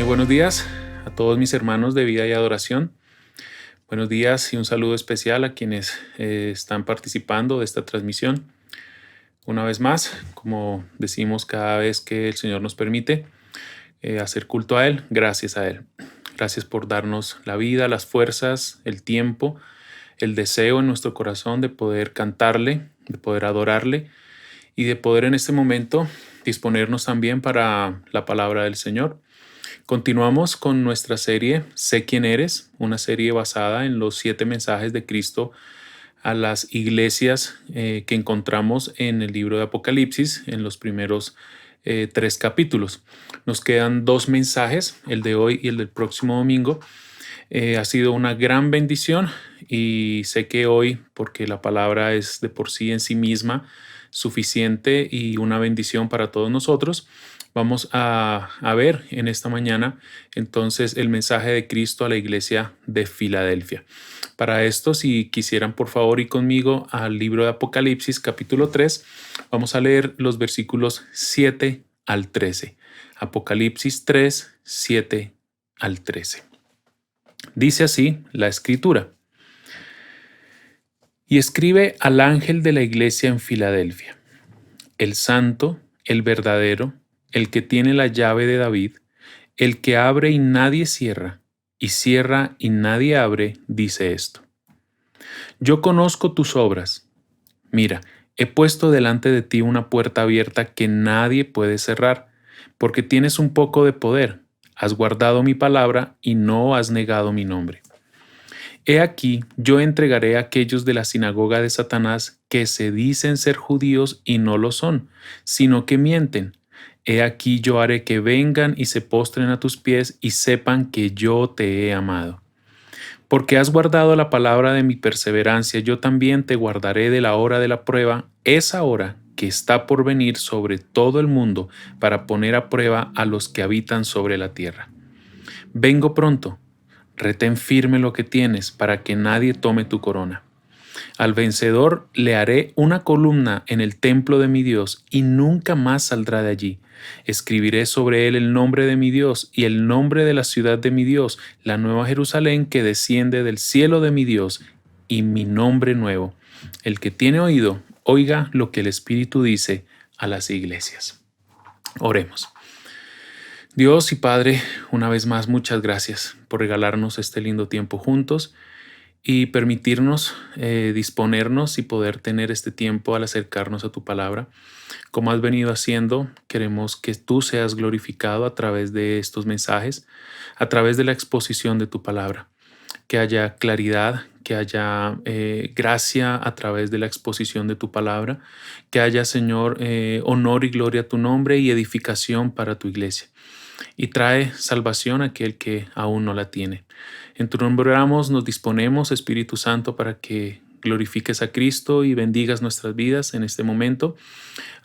Muy buenos días a todos mis hermanos de vida y adoración. Buenos días y un saludo especial a quienes están participando de esta transmisión. Una vez más, como decimos cada vez que el Señor nos permite hacer culto a Él, gracias a Él. Gracias por darnos la vida, las fuerzas, el tiempo, el deseo en nuestro corazón de poder cantarle, de poder adorarle y de poder en este momento disponernos también para la palabra del Señor. Continuamos con nuestra serie Sé quién eres, una serie basada en los 7 mensajes de Cristo a las iglesias que encontramos en el libro de Apocalipsis en los primeros 3 capítulos. Nos quedan 2 mensajes, el de hoy y el del próximo domingo. Ha sido una gran bendición y sé que hoy, porque la palabra es de por sí en sí misma suficiente y una bendición para todos nosotros, vamos a ver en esta mañana entonces el mensaje de Cristo a la iglesia de Filadelfia. Para esto, si quisieran por favor ir conmigo al libro de Apocalipsis capítulo 3, vamos a leer los versículos 7 al 13. Apocalipsis 3, 7 al 13. Dice así la escritura. Y escribe al ángel de la iglesia en Filadelfia, el santo, el verdadero, el que tiene la llave de David, el que abre y nadie cierra, y cierra y nadie abre, dice esto. Yo conozco tus obras. Mira, he puesto delante de ti una puerta abierta que nadie puede cerrar, porque tienes un poco de poder, has guardado mi palabra y no has negado mi nombre. He aquí, yo entregaré a aquellos de la sinagoga de Satanás que se dicen ser judíos y no lo son, sino que mienten. He aquí yo haré que vengan y se postren a tus pies y sepan que yo te he amado. Porque has guardado la palabra de mi perseverancia, yo también te guardaré de la hora de la prueba, esa hora que está por venir sobre todo el mundo para poner a prueba a los que habitan sobre la tierra. Vengo pronto. Retén firme lo que tienes para que nadie tome tu corona. Al vencedor le haré una columna en el templo de mi Dios y nunca más saldrá de allí. Escribiré sobre él el nombre de mi Dios y el nombre de la ciudad de mi Dios, la nueva Jerusalén que desciende del cielo de mi Dios, y mi nombre nuevo. El que tiene oído, oiga lo que el Espíritu dice a las iglesias. Oremos. Dios y Padre, una vez más muchas gracias por regalarnos este lindo tiempo juntos y permitirnos disponernos y poder tener este tiempo al acercarnos a tu palabra. Como has venido haciendo, queremos que tú seas glorificado a través de estos mensajes, a través de la exposición de tu palabra. Que haya claridad, que haya gracia a través de la exposición de tu palabra, que haya, Señor, honor y gloria a tu nombre y edificación para tu iglesia. Y trae salvación a aquel que aún no la tiene. En tu nombre oramos, nos disponemos, Espíritu Santo, para que glorifiques a Cristo y bendigas nuestras vidas en este momento,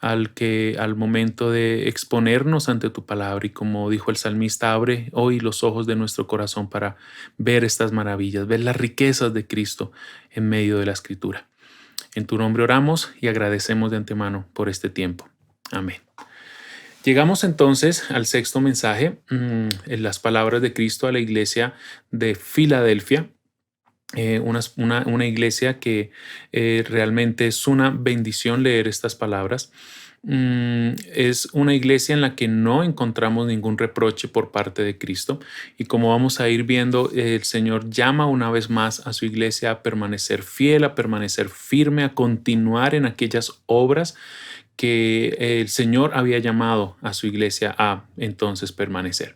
al momento de exponernos ante tu palabra. Y como dijo el salmista, abre hoy los ojos de nuestro corazón para ver estas maravillas, ver las riquezas de Cristo en medio de la Escritura. En tu nombre oramos y agradecemos de antemano por este tiempo. Amén. Llegamos entonces al sexto mensaje, en las palabras de Cristo a la iglesia de Filadelfia, una iglesia que realmente es una bendición leer estas palabras. Es una iglesia en la que no encontramos ningún reproche por parte de Cristo y como vamos a ir viendo, el Señor llama una vez más a su iglesia a permanecer fiel, a permanecer firme, a continuar en aquellas obras que el Señor había llamado a su iglesia a entonces permanecer.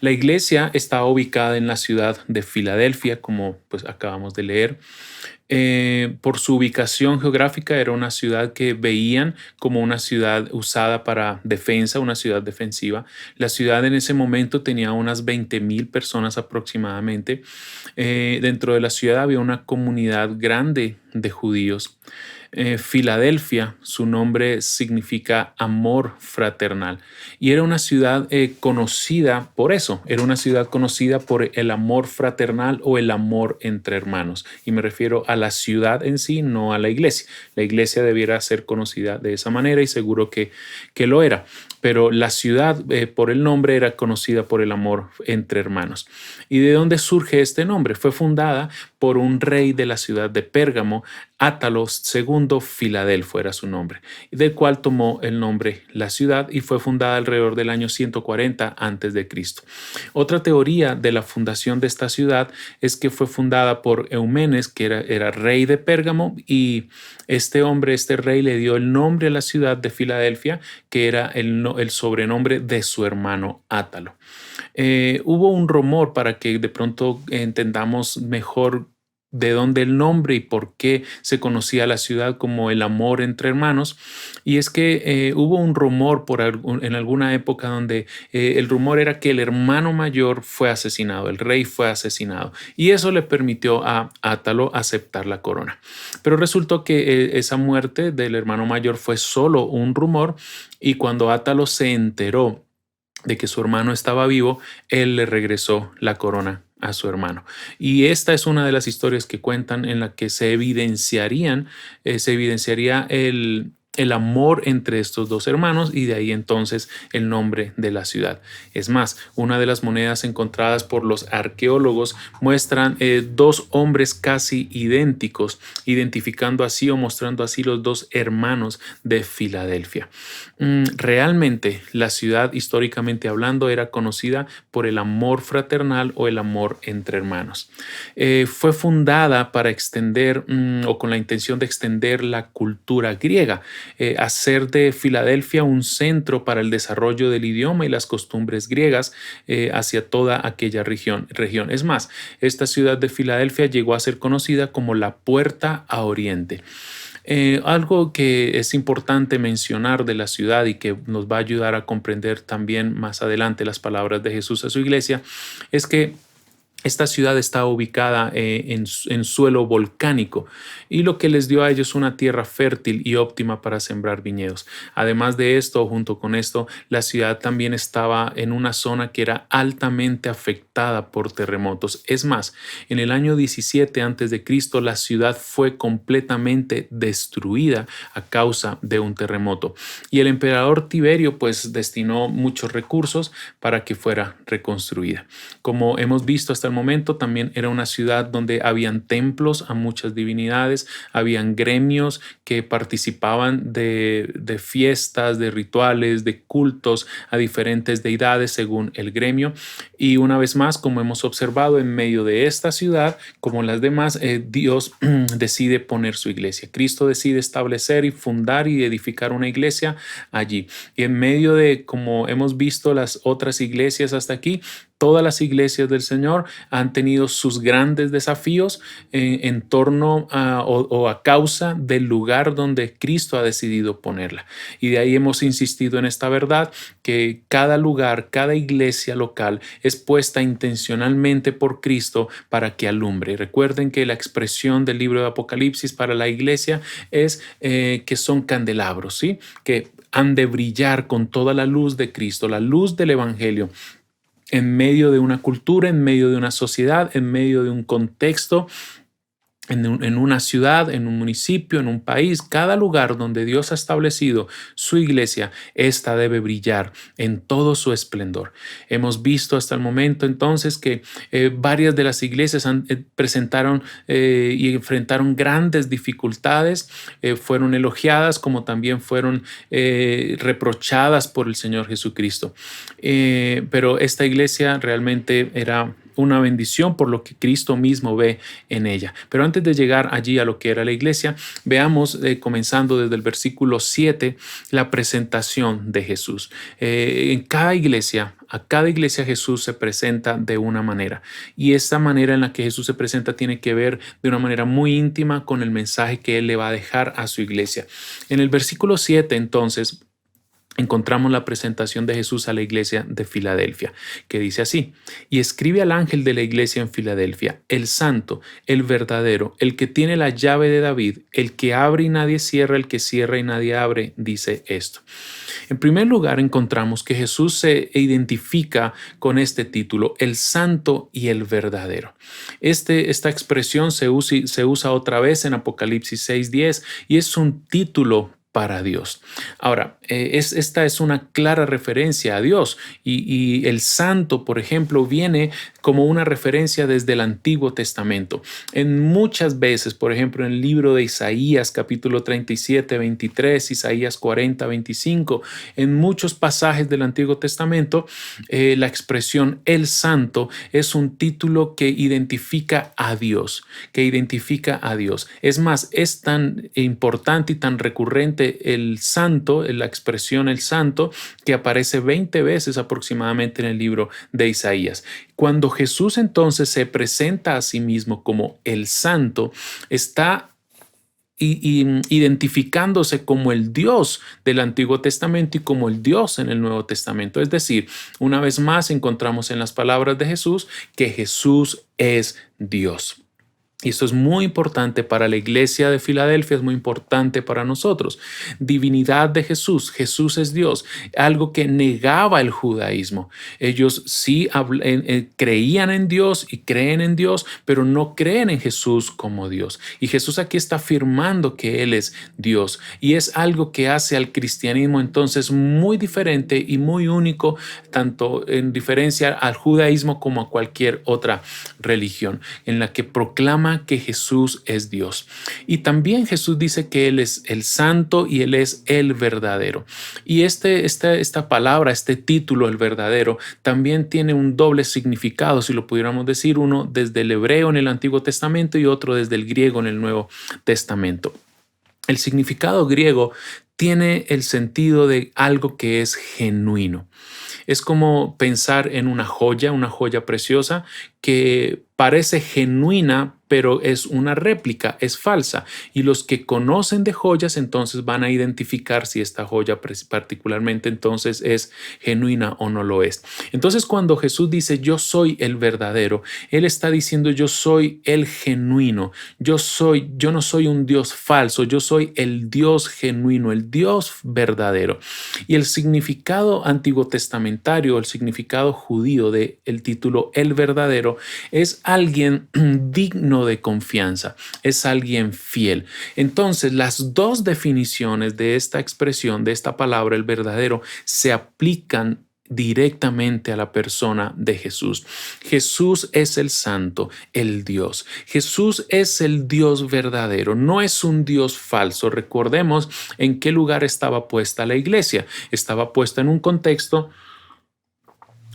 La iglesia está ubicada en la ciudad de Filadelfia, como pues acabamos de leer. Por su ubicación geográfica era una ciudad que veían como una ciudad usada para defensa, una ciudad defensiva. La ciudad en ese momento tenía unas 20,000 personas aproximadamente. Dentro de la ciudad había una comunidad grande de judíos. Filadelfia, su nombre significa amor fraternal y era una ciudad conocida por eso, era una ciudad conocida por el amor fraternal o el amor entre hermanos, y me refiero a la ciudad en sí, no a la iglesia. La iglesia debiera ser conocida de esa manera y seguro que lo era, pero la ciudad por el nombre era conocida por el amor entre hermanos. ¿Y de dónde surge este nombre? Fue fundada por un rey de la ciudad de Pérgamo, Átalo II Filadelfo era su nombre, del cual tomó el nombre la ciudad y fue fundada alrededor del año 140 a.C. Otra teoría de la fundación de esta ciudad es que fue fundada por Eumenes, que era rey de Pérgamo, y este rey, le dio el nombre a la ciudad de Filadelfia, que era el sobrenombre de su hermano Átalo. Hubo un rumor para que de pronto entendamos mejor de dónde el nombre y por qué se conocía la ciudad como el amor entre hermanos. Y es que hubo un rumor en alguna época donde el rumor era que el hermano mayor fue asesinado, el rey fue asesinado, y eso le permitió a Átalo aceptar la corona. Pero resultó que esa muerte del hermano mayor fue solo un rumor, y cuando Átalo se enteró de que su hermano estaba vivo, él le regresó la corona a su hermano. Y esta es una de las historias que cuentan en la que se evidenciaría el amor entre estos dos hermanos, y de ahí entonces el nombre de la ciudad. Es más, una de las monedas encontradas por los arqueólogos muestran dos hombres casi idénticos, identificando así o mostrando así los dos hermanos de Filadelfia. Realmente la ciudad, históricamente hablando, era conocida por el amor fraternal o el amor entre hermanos. Fue fundada para extender o con la intención de extender la cultura griega, hacer de Filadelfia un centro para el desarrollo del idioma y las costumbres griegas hacia toda aquella región. Es más, esta ciudad de Filadelfia llegó a ser conocida como la Puerta a Oriente. Algo que es importante mencionar de la ciudad y que nos va a ayudar a comprender también más adelante las palabras de Jesús a su iglesia es que esta ciudad está ubicada en suelo volcánico, y lo que les dio a ellos una tierra fértil y óptima para sembrar viñedos. Además de esto, junto con esto, la ciudad también estaba en una zona que era altamente afectada por terremotos. Es más, en el año 17 a.C., la ciudad fue completamente destruida a causa de un terremoto, y el emperador Tiberio pues destinó muchos recursos para que fuera reconstruida. Como hemos visto hasta el momento, también era una ciudad donde habían templos a muchas divinidades, habían gremios que participaban de fiestas, de rituales, de cultos a diferentes deidades según el gremio. Y una vez más, como hemos observado, en medio de esta ciudad, como las demás, Dios decide poner su iglesia. Cristo decide establecer y fundar y edificar una iglesia allí. Y en medio de, como hemos visto las otras iglesias hasta aquí, todas las iglesias del Señor han tenido sus grandes desafíos en torno a causa del lugar donde Cristo ha decidido ponerla. Y de ahí hemos insistido en esta verdad, que cada lugar, cada iglesia local es puesta intencionalmente por Cristo para que alumbre. Recuerden que la expresión del libro de Apocalipsis para la iglesia es que son candelabros, ¿sí? Que han de brillar con toda la luz de Cristo, la luz del Evangelio, en medio de una cultura, en medio de una sociedad, en medio de un contexto, en una ciudad, en un municipio, en un país. Cada lugar donde Dios ha establecido su iglesia, esta debe brillar en todo su esplendor. Hemos visto hasta el momento entonces que varias de las iglesias presentaron y enfrentaron grandes dificultades, fueron elogiadas como también fueron reprochadas por el Señor Jesucristo. Pero esta iglesia realmente era una bendición por lo que Cristo mismo ve en ella. Pero antes de llegar allí a lo que era la iglesia, veamos, comenzando desde el versículo 7, la presentación de Jesús. En cada iglesia, a cada iglesia Jesús se presenta de una manera, y esta manera en la que Jesús se presenta tiene que ver de una manera muy íntima con el mensaje que Él le va a dejar a su iglesia. En el versículo 7, entonces, encontramos la presentación de Jesús a la iglesia de Filadelfia, que dice así: y escribe al ángel de la iglesia en Filadelfia, el santo, el verdadero, el que tiene la llave de David, el que abre y nadie cierra, el que cierra y nadie abre, dice esto. En primer lugar, encontramos que Jesús se identifica con este título, el santo y el verdadero. Esta expresión se usa otra vez en Apocalipsis 6:10, y es un título para Dios. Ahora, esta es una clara referencia a Dios y el santo, por ejemplo, viene como una referencia desde el Antiguo Testamento. En muchas veces, por ejemplo, en el libro de Isaías, capítulo 37, 23, Isaías 40, 25, en muchos pasajes del Antiguo Testamento, la expresión el santo es un título que identifica a Dios, Es más, es tan importante y tan recurrente el santo, la expresión el santo, que aparece 20 veces aproximadamente en el libro de Isaías. Cuando Jesús entonces se presenta a sí mismo como el santo, está identificándose como el Dios del Antiguo Testamento y como el Dios en el Nuevo Testamento. Es decir, una vez más encontramos en las palabras de Jesús que Jesús es Dios. Y esto es muy importante para la iglesia de Filadelfia, es muy importante para nosotros. Divinidad de Jesús, Jesús es Dios, algo que negaba el judaísmo. Ellos sí creían en Dios y creen en Dios, pero no creen en Jesús como Dios. Y Jesús aquí está afirmando que Él es Dios. Y es algo que hace al cristianismo entonces muy diferente y muy único, tanto en diferencia al judaísmo como a cualquier otra religión, en la que proclama que Jesús es Dios. Y también Jesús dice que Él es el santo y Él es el verdadero. Y esta palabra, este título, el verdadero, también tiene un doble significado, si lo pudiéramos decir, uno desde el hebreo en el Antiguo Testamento y otro desde el griego en el Nuevo Testamento. El significado griego tiene el sentido de algo que es genuino. Es como pensar en una joya preciosa que parece genuina, pero es una réplica, es falsa. Y los que conocen de joyas entonces van a identificar si esta joya particularmente entonces es genuina o no lo es. Entonces cuando Jesús dice yo soy el verdadero, Él está diciendo yo soy el genuino, yo no soy un Dios falso, yo soy el Dios genuino, el Dios verdadero. Y el significado antiguo testamentario, el significado judío del título el verdadero es alguien digno de confianza, es alguien fiel. Entonces, las dos definiciones de esta expresión, de esta palabra, el verdadero, se aplican directamente a la persona de Jesús. Jesús es el santo, el Dios. Jesús es el Dios verdadero, no es un Dios falso. Recordemos en qué lugar estaba puesta la iglesia. Estaba puesta en un contexto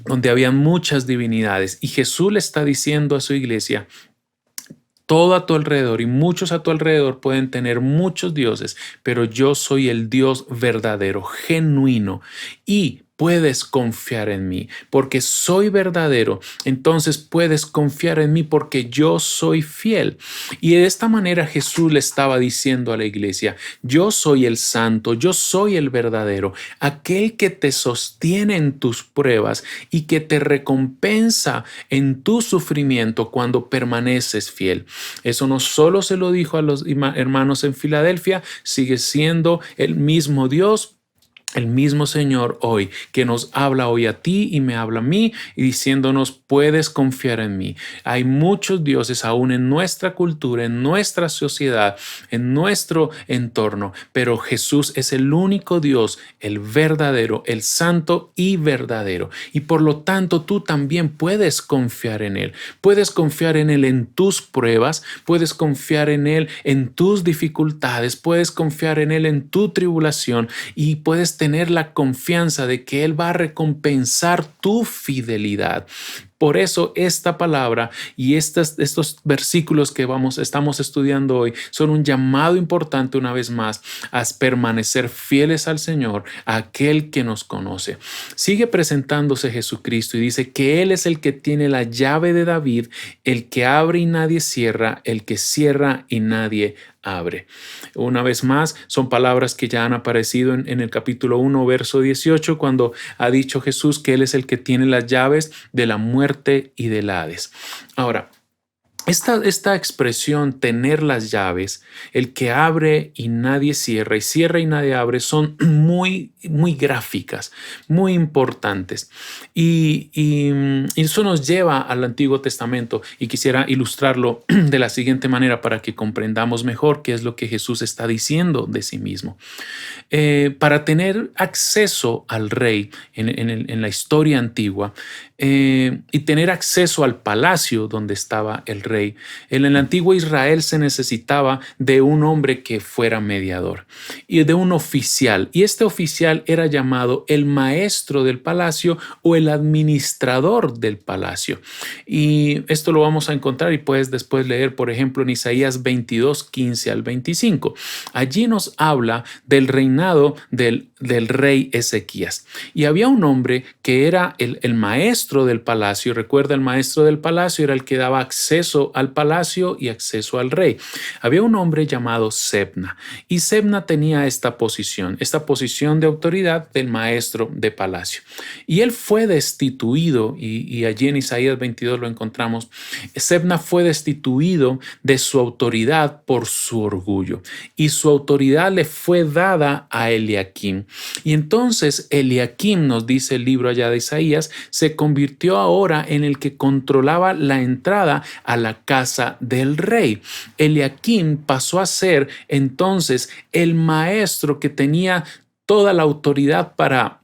donde había muchas divinidades y Jesús le está diciendo a su iglesia: todo a tu alrededor y muchos a tu alrededor pueden tener muchos dioses, pero yo soy el Dios verdadero, genuino, y puedes confiar en mí porque soy verdadero. Entonces puedes confiar en mí porque yo soy fiel. Y de esta manera Jesús le estaba diciendo a la iglesia: yo soy el santo, yo soy el verdadero, aquel que te sostiene en tus pruebas y que te recompensa en tu sufrimiento cuando permaneces fiel. Eso no solo se lo dijo a los hermanos en Filadelfia, sigue siendo el mismo Dios, el mismo Señor hoy, que nos habla hoy a ti y me habla a mí y diciéndonos: puedes confiar en mí. Hay muchos dioses aún en nuestra cultura, en nuestra sociedad, en nuestro entorno, pero Jesús es el único Dios, el verdadero, el santo y verdadero. Y por lo tanto tú también puedes confiar en Él. Puedes confiar en Él en tus pruebas, puedes confiar en Él en tus dificultades, puedes confiar en Él en tu tribulación y puedes tener la confianza de que Él va a recompensar tu fidelidad. Por eso esta palabra y estos versículos que estamos estudiando hoy son un llamado importante una vez más a permanecer fieles al Señor, a aquel que nos conoce. Sigue presentándose Jesucristo y dice que Él es el que tiene la llave de David, el que abre y nadie cierra, el que cierra y nadie abre. Una vez más, son palabras que ya han aparecido en el capítulo 1, verso 18, cuando ha dicho Jesús que Él es el que tiene las llaves de la muerte y del Hades. Ahora, Esta expresión, tener las llaves, el que abre y nadie cierra y nadie abre, son muy gráficas, muy importantes. Y eso nos lleva al Antiguo Testamento y quisiera ilustrarlo de la siguiente manera para que comprendamos mejor qué es lo que Jesús está diciendo de sí mismo. Para tener acceso al rey en la historia antigua y tener acceso al palacio donde estaba el rey, en el antiguo Israel se necesitaba de un hombre que fuera mediador y de un oficial. Y este oficial era llamado el maestro del palacio o el administrador del palacio. Y esto lo vamos a encontrar y puedes después leer, por ejemplo, en Isaías 22, 15 al 25. Allí nos habla del reinado del rey Ezequías. Y había un hombre que era el maestro del palacio. Recuerda, el maestro del palacio era el que daba acceso al palacio y acceso al rey. Había un hombre llamado Sebna. Y Sebna tenía esta posición de autoridad del maestro de palacio. Y él fue destituido, y allí en Isaías 22 lo encontramos. Sebna fue destituido de su autoridad por su orgullo. Y su autoridad le fue dada a Eliaquim. Y entonces Eliaquim, nos dice el libro allá de Isaías, se convirtió ahora en el que controlaba la entrada a la casa del rey. Eliaquim pasó a ser entonces el maestro que tenía toda la autoridad para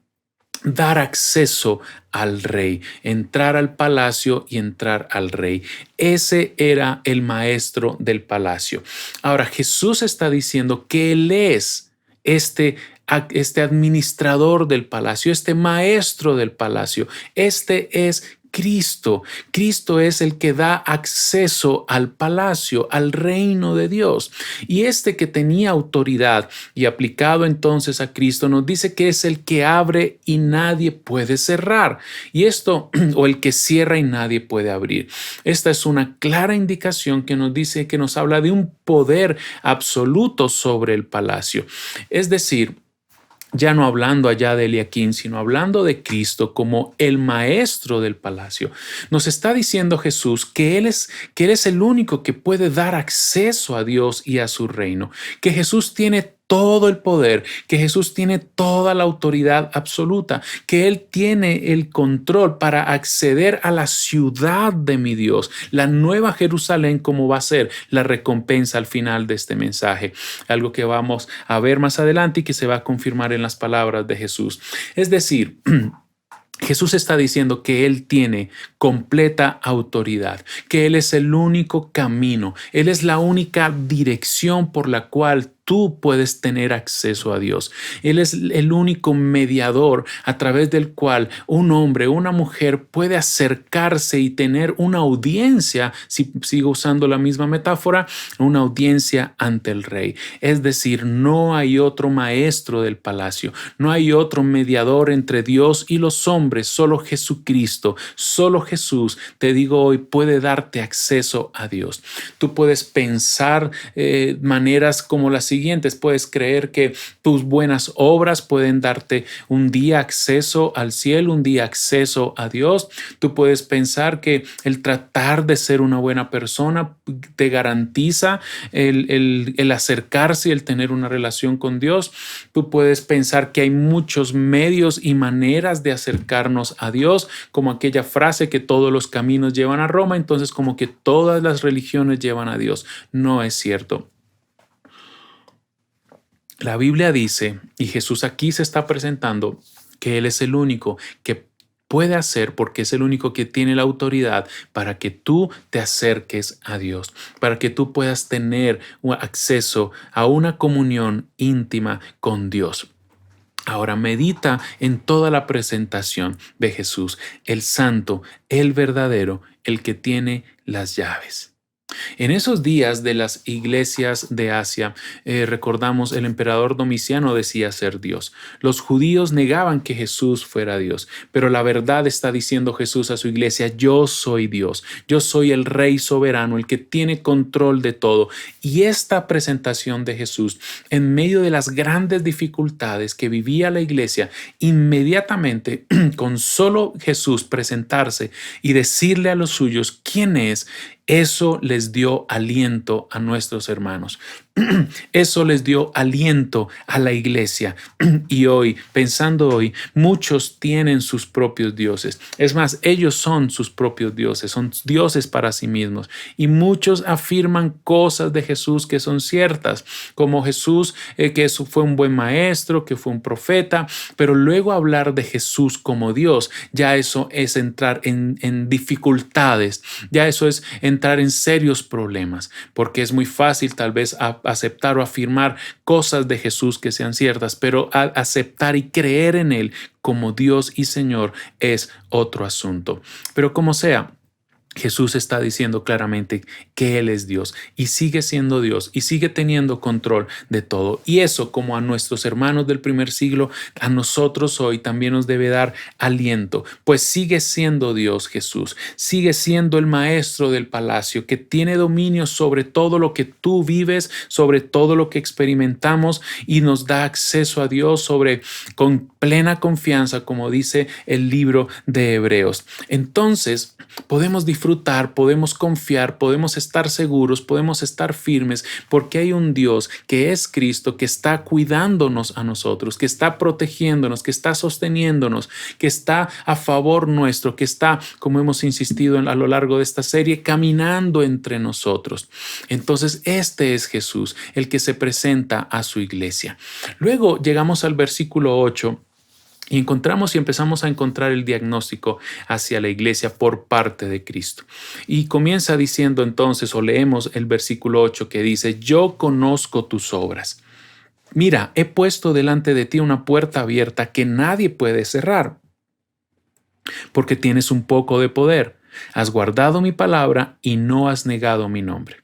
dar acceso al rey, entrar al palacio y entrar al rey. Ese era el maestro del palacio. Ahora Jesús está diciendo que Él es este administrador del palacio, este maestro del palacio. Este es Cristo. Cristo es el que da acceso al palacio, al reino de Dios. Y este que tenía autoridad y aplicado entonces a Cristo nos dice que es el que abre y nadie puede cerrar. Y esto, o el que cierra y nadie puede abrir. Esta es una clara indicación que nos dice, que nos habla de un poder absoluto sobre el palacio. Es decir, ya no hablando allá de Eliaquim, sino hablando de Cristo como el maestro del palacio. Nos está diciendo Jesús que Él es el único que puede dar acceso a Dios y a su reino, que Jesús tiene todo el poder, que Jesús tiene toda la autoridad absoluta, que Él tiene el control para acceder a la ciudad de mi Dios, la nueva Jerusalén, como va a ser la recompensa al final de este mensaje, algo que vamos a ver más adelante y que se va a confirmar en las palabras de Jesús. Es decir, Jesús está diciendo que Él tiene completa autoridad, que Él es el único camino, Él es la única dirección por la cual tú puedes tener acceso a Dios. Él es el único mediador a través del cual un hombre, una mujer puede acercarse y tener una audiencia, si sigo usando la misma metáfora, una audiencia ante el rey. Es decir, no hay otro maestro del palacio, no hay otro mediador entre Dios y los hombres, solo Jesucristo, solo Jesús, te digo hoy, puede darte acceso a Dios. Tú puedes pensar maneras como las siguientes. Puedes creer que tus buenas obras pueden darte un día acceso al cielo, un día acceso a Dios. Tú puedes pensar que el tratar de ser una buena persona te garantiza el acercarse y el tener una relación con Dios. Tú puedes pensar que hay muchos medios y maneras de acercarnos a Dios, como aquella frase que todos los caminos llevan a Roma, entonces como que todas las religiones llevan a Dios. No es cierto. La Biblia dice, y Jesús aquí se está presentando, que Él es el único que puede hacer, porque es el único que tiene la autoridad para que tú te acerques a Dios, para que tú puedas tener acceso a una comunión íntima con Dios. Ahora medita en toda la presentación de Jesús, el santo, el verdadero, el que tiene las llaves. En esos días de las iglesias de Asia, recordamos, el emperador Domiciano decía ser Dios. Los judíos negaban que Jesús fuera Dios, pero la verdad está diciendo Jesús a su iglesia: yo soy Dios, yo soy el Rey soberano, el que tiene control de todo. Y esta presentación de Jesús, en medio de las grandes dificultades que vivía la iglesia, inmediatamente, con solo Jesús presentarse y decirle a los suyos quién es, eso les dio aliento a nuestros hermanos. Eso les dio aliento a la iglesia. Y hoy, pensando hoy, muchos tienen sus propios dioses. Es más, ellos son sus propios dioses, son dioses para sí mismos. Y muchos afirman cosas de Jesús que son ciertas, como Jesús, que eso fue un buen maestro, que fue un profeta, pero luego hablar de Jesús como Dios, ya eso es entrar en dificultades, ya eso es entrar en serios problemas, porque es muy fácil tal vez aceptar o afirmar cosas de Jesús que sean ciertas, pero aceptar y creer en Él como Dios y Señor es otro asunto. Pero como sea, Jesús está diciendo claramente que Él es Dios y sigue siendo Dios y sigue teniendo control de todo. Y eso, como a nuestros hermanos del primer siglo, a nosotros hoy también nos debe dar aliento, pues sigue siendo Dios Jesús, sigue siendo el maestro del palacio que tiene dominio sobre todo lo que tú vives, sobre todo lo que experimentamos, y nos da acceso a Dios con plena confianza, como dice el libro de Hebreos. Entonces, podemos disfrutar, podemos confiar, podemos estar seguros, podemos estar firmes, porque hay un Dios que es Cristo, que está cuidándonos a nosotros, que está protegiéndonos, que está sosteniéndonos, que está a favor nuestro, que está, como hemos insistido a lo largo de esta serie, caminando entre nosotros. Entonces, este es Jesús, el que se presenta a su iglesia. Luego llegamos al versículo 8. Y empezamos a encontrar el diagnóstico hacia la iglesia por parte de Cristo. Y comienza diciendo entonces, o leemos el versículo 8 que dice: yo conozco tus obras. Mira, he puesto delante de ti una puerta abierta que nadie puede cerrar, porque tienes un poco de poder. Has guardado mi palabra y no has negado mi nombre.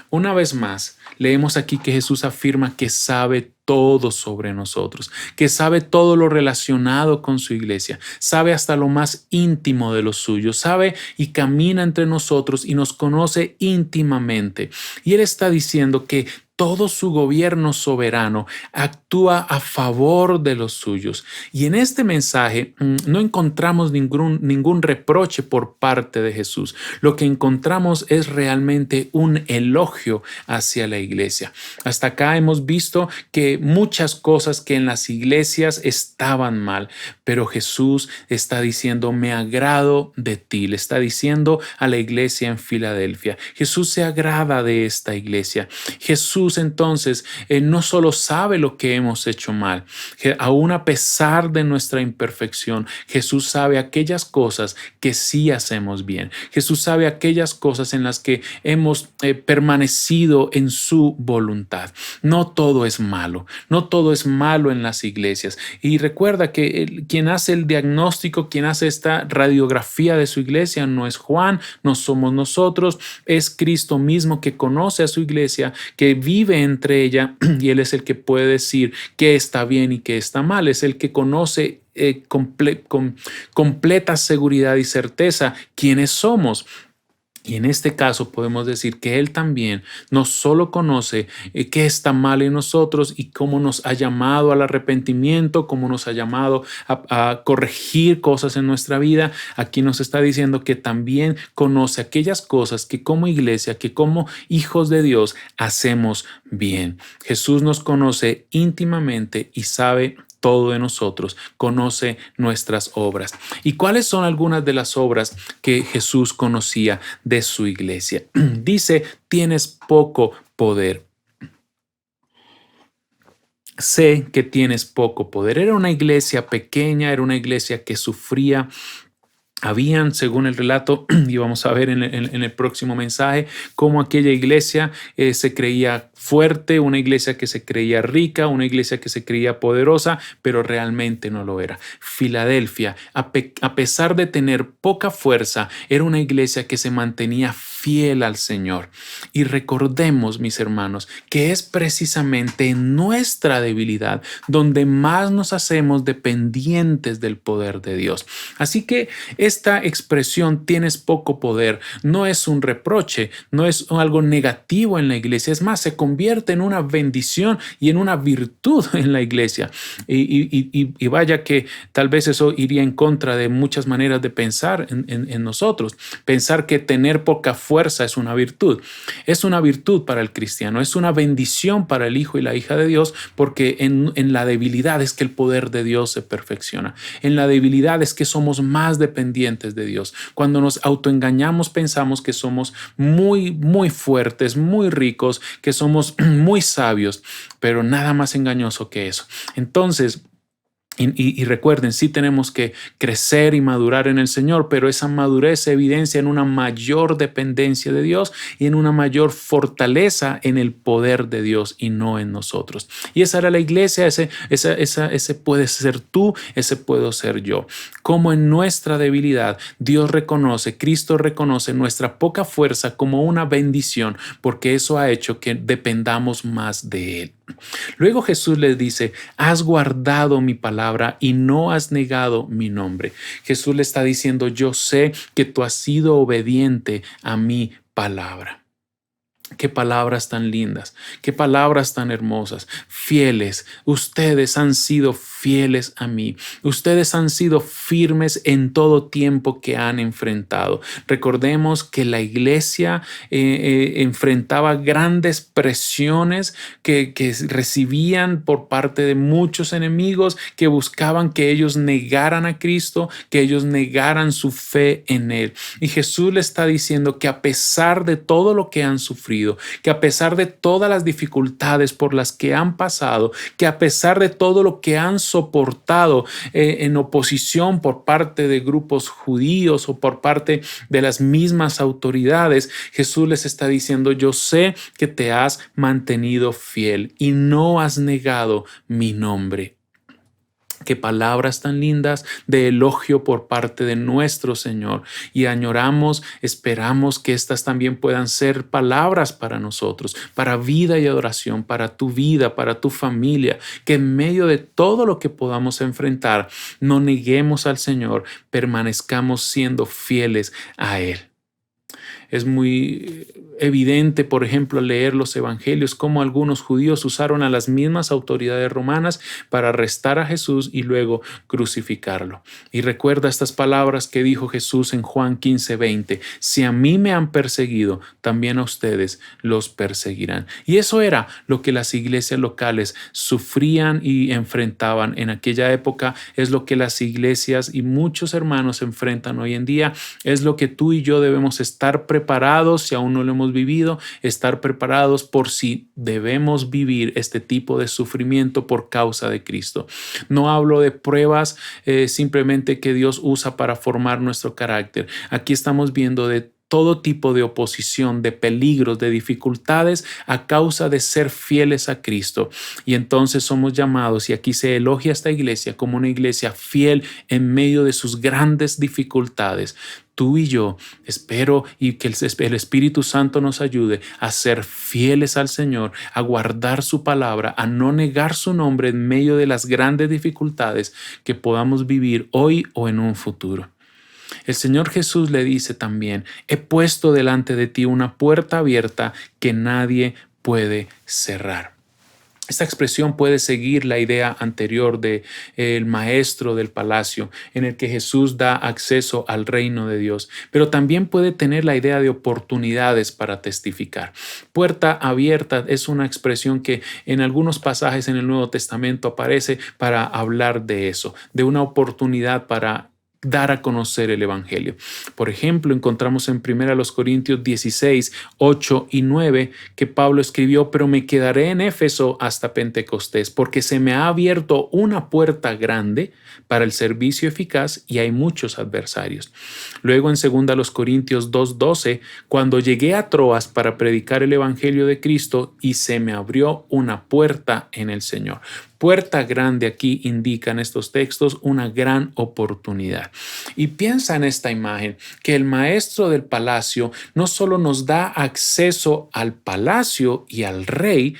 Una vez más, leemos aquí que Jesús afirma que sabe todo sobre nosotros, que sabe todo lo relacionado con su iglesia, sabe hasta lo más íntimo de los suyos, sabe y camina entre nosotros y nos conoce íntimamente. Y Él está diciendo que todo su gobierno soberano actúa a favor de los suyos. Y en este mensaje no encontramos ningún reproche por parte de Jesús. Lo que encontramos es realmente un elogio hacia la iglesia. Hasta acá hemos visto que muchas cosas que en las iglesias estaban mal, pero Jesús está diciendo: me agrado de ti. Le está diciendo a la iglesia en Filadelfia. Jesús se agrada de esta iglesia. Jesús entonces no solo sabe lo que hemos hecho mal, aún a pesar de nuestra imperfección, Jesús sabe aquellas cosas que sí hacemos bien. Jesús sabe aquellas cosas en las que hemos permanecido en su voluntad. No todo es malo, no todo es malo en las iglesias. Y recuerda que quien hace el diagnóstico, quien hace esta radiografía de su iglesia no es Juan, no somos nosotros, es Cristo mismo, que conoce a su iglesia, que vive entre ella, y Él es el que puede decir qué está bien y qué está mal. Es el que conoce con completa seguridad y certeza quiénes somos. Y en este caso podemos decir que Él también no solo conoce qué está mal en nosotros y cómo nos ha llamado al arrepentimiento, cómo nos ha llamado a corregir cosas en nuestra vida. Aquí nos está diciendo que también conoce aquellas cosas que como iglesia, que como hijos de Dios hacemos bien. Jesús nos conoce íntimamente y sabe todo de nosotros, conoce nuestras obras. ¿Y cuáles son algunas de las obras que Jesús conocía de su iglesia? Dice: tienes poco poder. Sé que tienes poco poder. Era una iglesia pequeña, era una iglesia que sufría. Habían, según el relato, y vamos a ver en el próximo mensaje, cómo aquella iglesia se creía fuerte, una iglesia que se creía rica, una iglesia que se creía poderosa, pero realmente no lo era. Filadelfia, a pesar de tener poca fuerza, era una iglesia que se mantenía fiel al Señor. Y recordemos, mis hermanos, que es precisamente en nuestra debilidad donde más nos hacemos dependientes del poder de Dios. Así que esta expresión tienes poco poder no es un reproche, no es algo negativo en la iglesia, es más, se convierte en una bendición y en una virtud en la iglesia. Y vaya que tal vez eso iría en contra de muchas maneras de pensar en nosotros. Pensar que tener poca fuerza es una virtud. Es una virtud para el cristiano, es una bendición para el hijo y la hija de Dios, porque en la debilidad es que el poder de Dios se perfecciona. En la debilidad es que somos más dependientes de Dios. Cuando nos autoengañamos pensamos que somos muy fuertes, muy ricos, que somos muy sabios, pero nada más engañoso que eso. Entonces, y recuerden, sí tenemos que crecer y madurar en el Señor, pero esa madurez se evidencia en una mayor dependencia de Dios y en una mayor fortaleza en el poder de Dios y no en nosotros. Y esa era la iglesia, ese puede ser tú, ese puedo ser yo. Como en nuestra debilidad, Dios reconoce, Cristo reconoce nuestra poca fuerza como una bendición, porque eso ha hecho que dependamos más de Él. Luego Jesús les dice, has guardado mi palabra y no has negado mi nombre. Jesús le está diciendo, yo sé que tú has sido obediente a mi palabra. Qué palabras tan lindas, qué palabras tan hermosas, fieles. Ustedes han sido fieles a mí. Ustedes han sido firmes en todo tiempo que han enfrentado. Recordemos que la iglesia enfrentaba grandes presiones que recibían por parte de muchos enemigos que buscaban que ellos negaran a Cristo, que ellos negaran su fe en Él. Y Jesús le está diciendo que a pesar de todo lo que han sufrido, que a pesar de todas las dificultades por las que han pasado, que a pesar de todo lo que han soportado en oposición por parte de grupos judíos o por parte de las mismas autoridades, Jesús les está diciendo, yo sé que te has mantenido fiel y no has negado mi nombre. Qué palabras tan lindas de elogio por parte de nuestro Señor. Y añoramos, esperamos que estas también puedan ser palabras para nosotros, para vida y adoración, para tu vida, para tu familia. Que en medio de todo lo que podamos enfrentar, no neguemos al Señor, permanezcamos siendo fieles a Él. Es muy evidente, por ejemplo, al leer los evangelios, cómo algunos judíos usaron a las mismas autoridades romanas para arrestar a Jesús y luego crucificarlo. Y recuerda estas palabras que dijo Jesús en Juan 15:20, si a mí me han perseguido, también a ustedes los perseguirán. Y eso era lo que las iglesias locales sufrían y enfrentaban en aquella época, es lo que las iglesias y muchos hermanos enfrentan hoy en día, es lo que tú y yo debemos estar preparados, si aún no lo hemos vivido, estar preparados por si debemos vivir este tipo de sufrimiento por causa de Cristo. No hablo de pruebas simplemente que Dios usa para formar nuestro carácter. Aquí estamos viendo de todo tipo de oposición, de peligros, de dificultades a causa de ser fieles a Cristo. Y entonces somos llamados, y aquí se elogia a esta iglesia como una iglesia fiel en medio de sus grandes dificultades. Tú y yo espero y que el Espíritu Santo nos ayude a ser fieles al Señor, a guardar su palabra, a no negar su nombre en medio de las grandes dificultades que podamos vivir hoy o en un futuro. El Señor Jesús le dice también, he puesto delante de ti una puerta abierta que nadie puede cerrar. Esta expresión puede seguir la idea anterior de el maestro del palacio, en el que Jesús da acceso al reino de Dios, pero también puede tener la idea de oportunidades para testificar. Puerta abierta es una expresión que en algunos pasajes en el Nuevo Testamento aparece para hablar de eso, de una oportunidad para dar a conocer el evangelio. Por ejemplo, encontramos en 1 Corintios 16, 8 y 9 que Pablo escribió, pero me quedaré en Éfeso hasta Pentecostés, porque se me ha abierto una puerta grande para el servicio eficaz y hay muchos adversarios. Luego en 2 Corintios 2:12, cuando llegué a Troas para predicar el evangelio de Cristo y se me abrió una puerta en el Señor. Puerta grande aquí indican estos textos una gran oportunidad. vida. Y piensa en esta imagen, que el maestro del palacio no solo nos da acceso al palacio y al rey,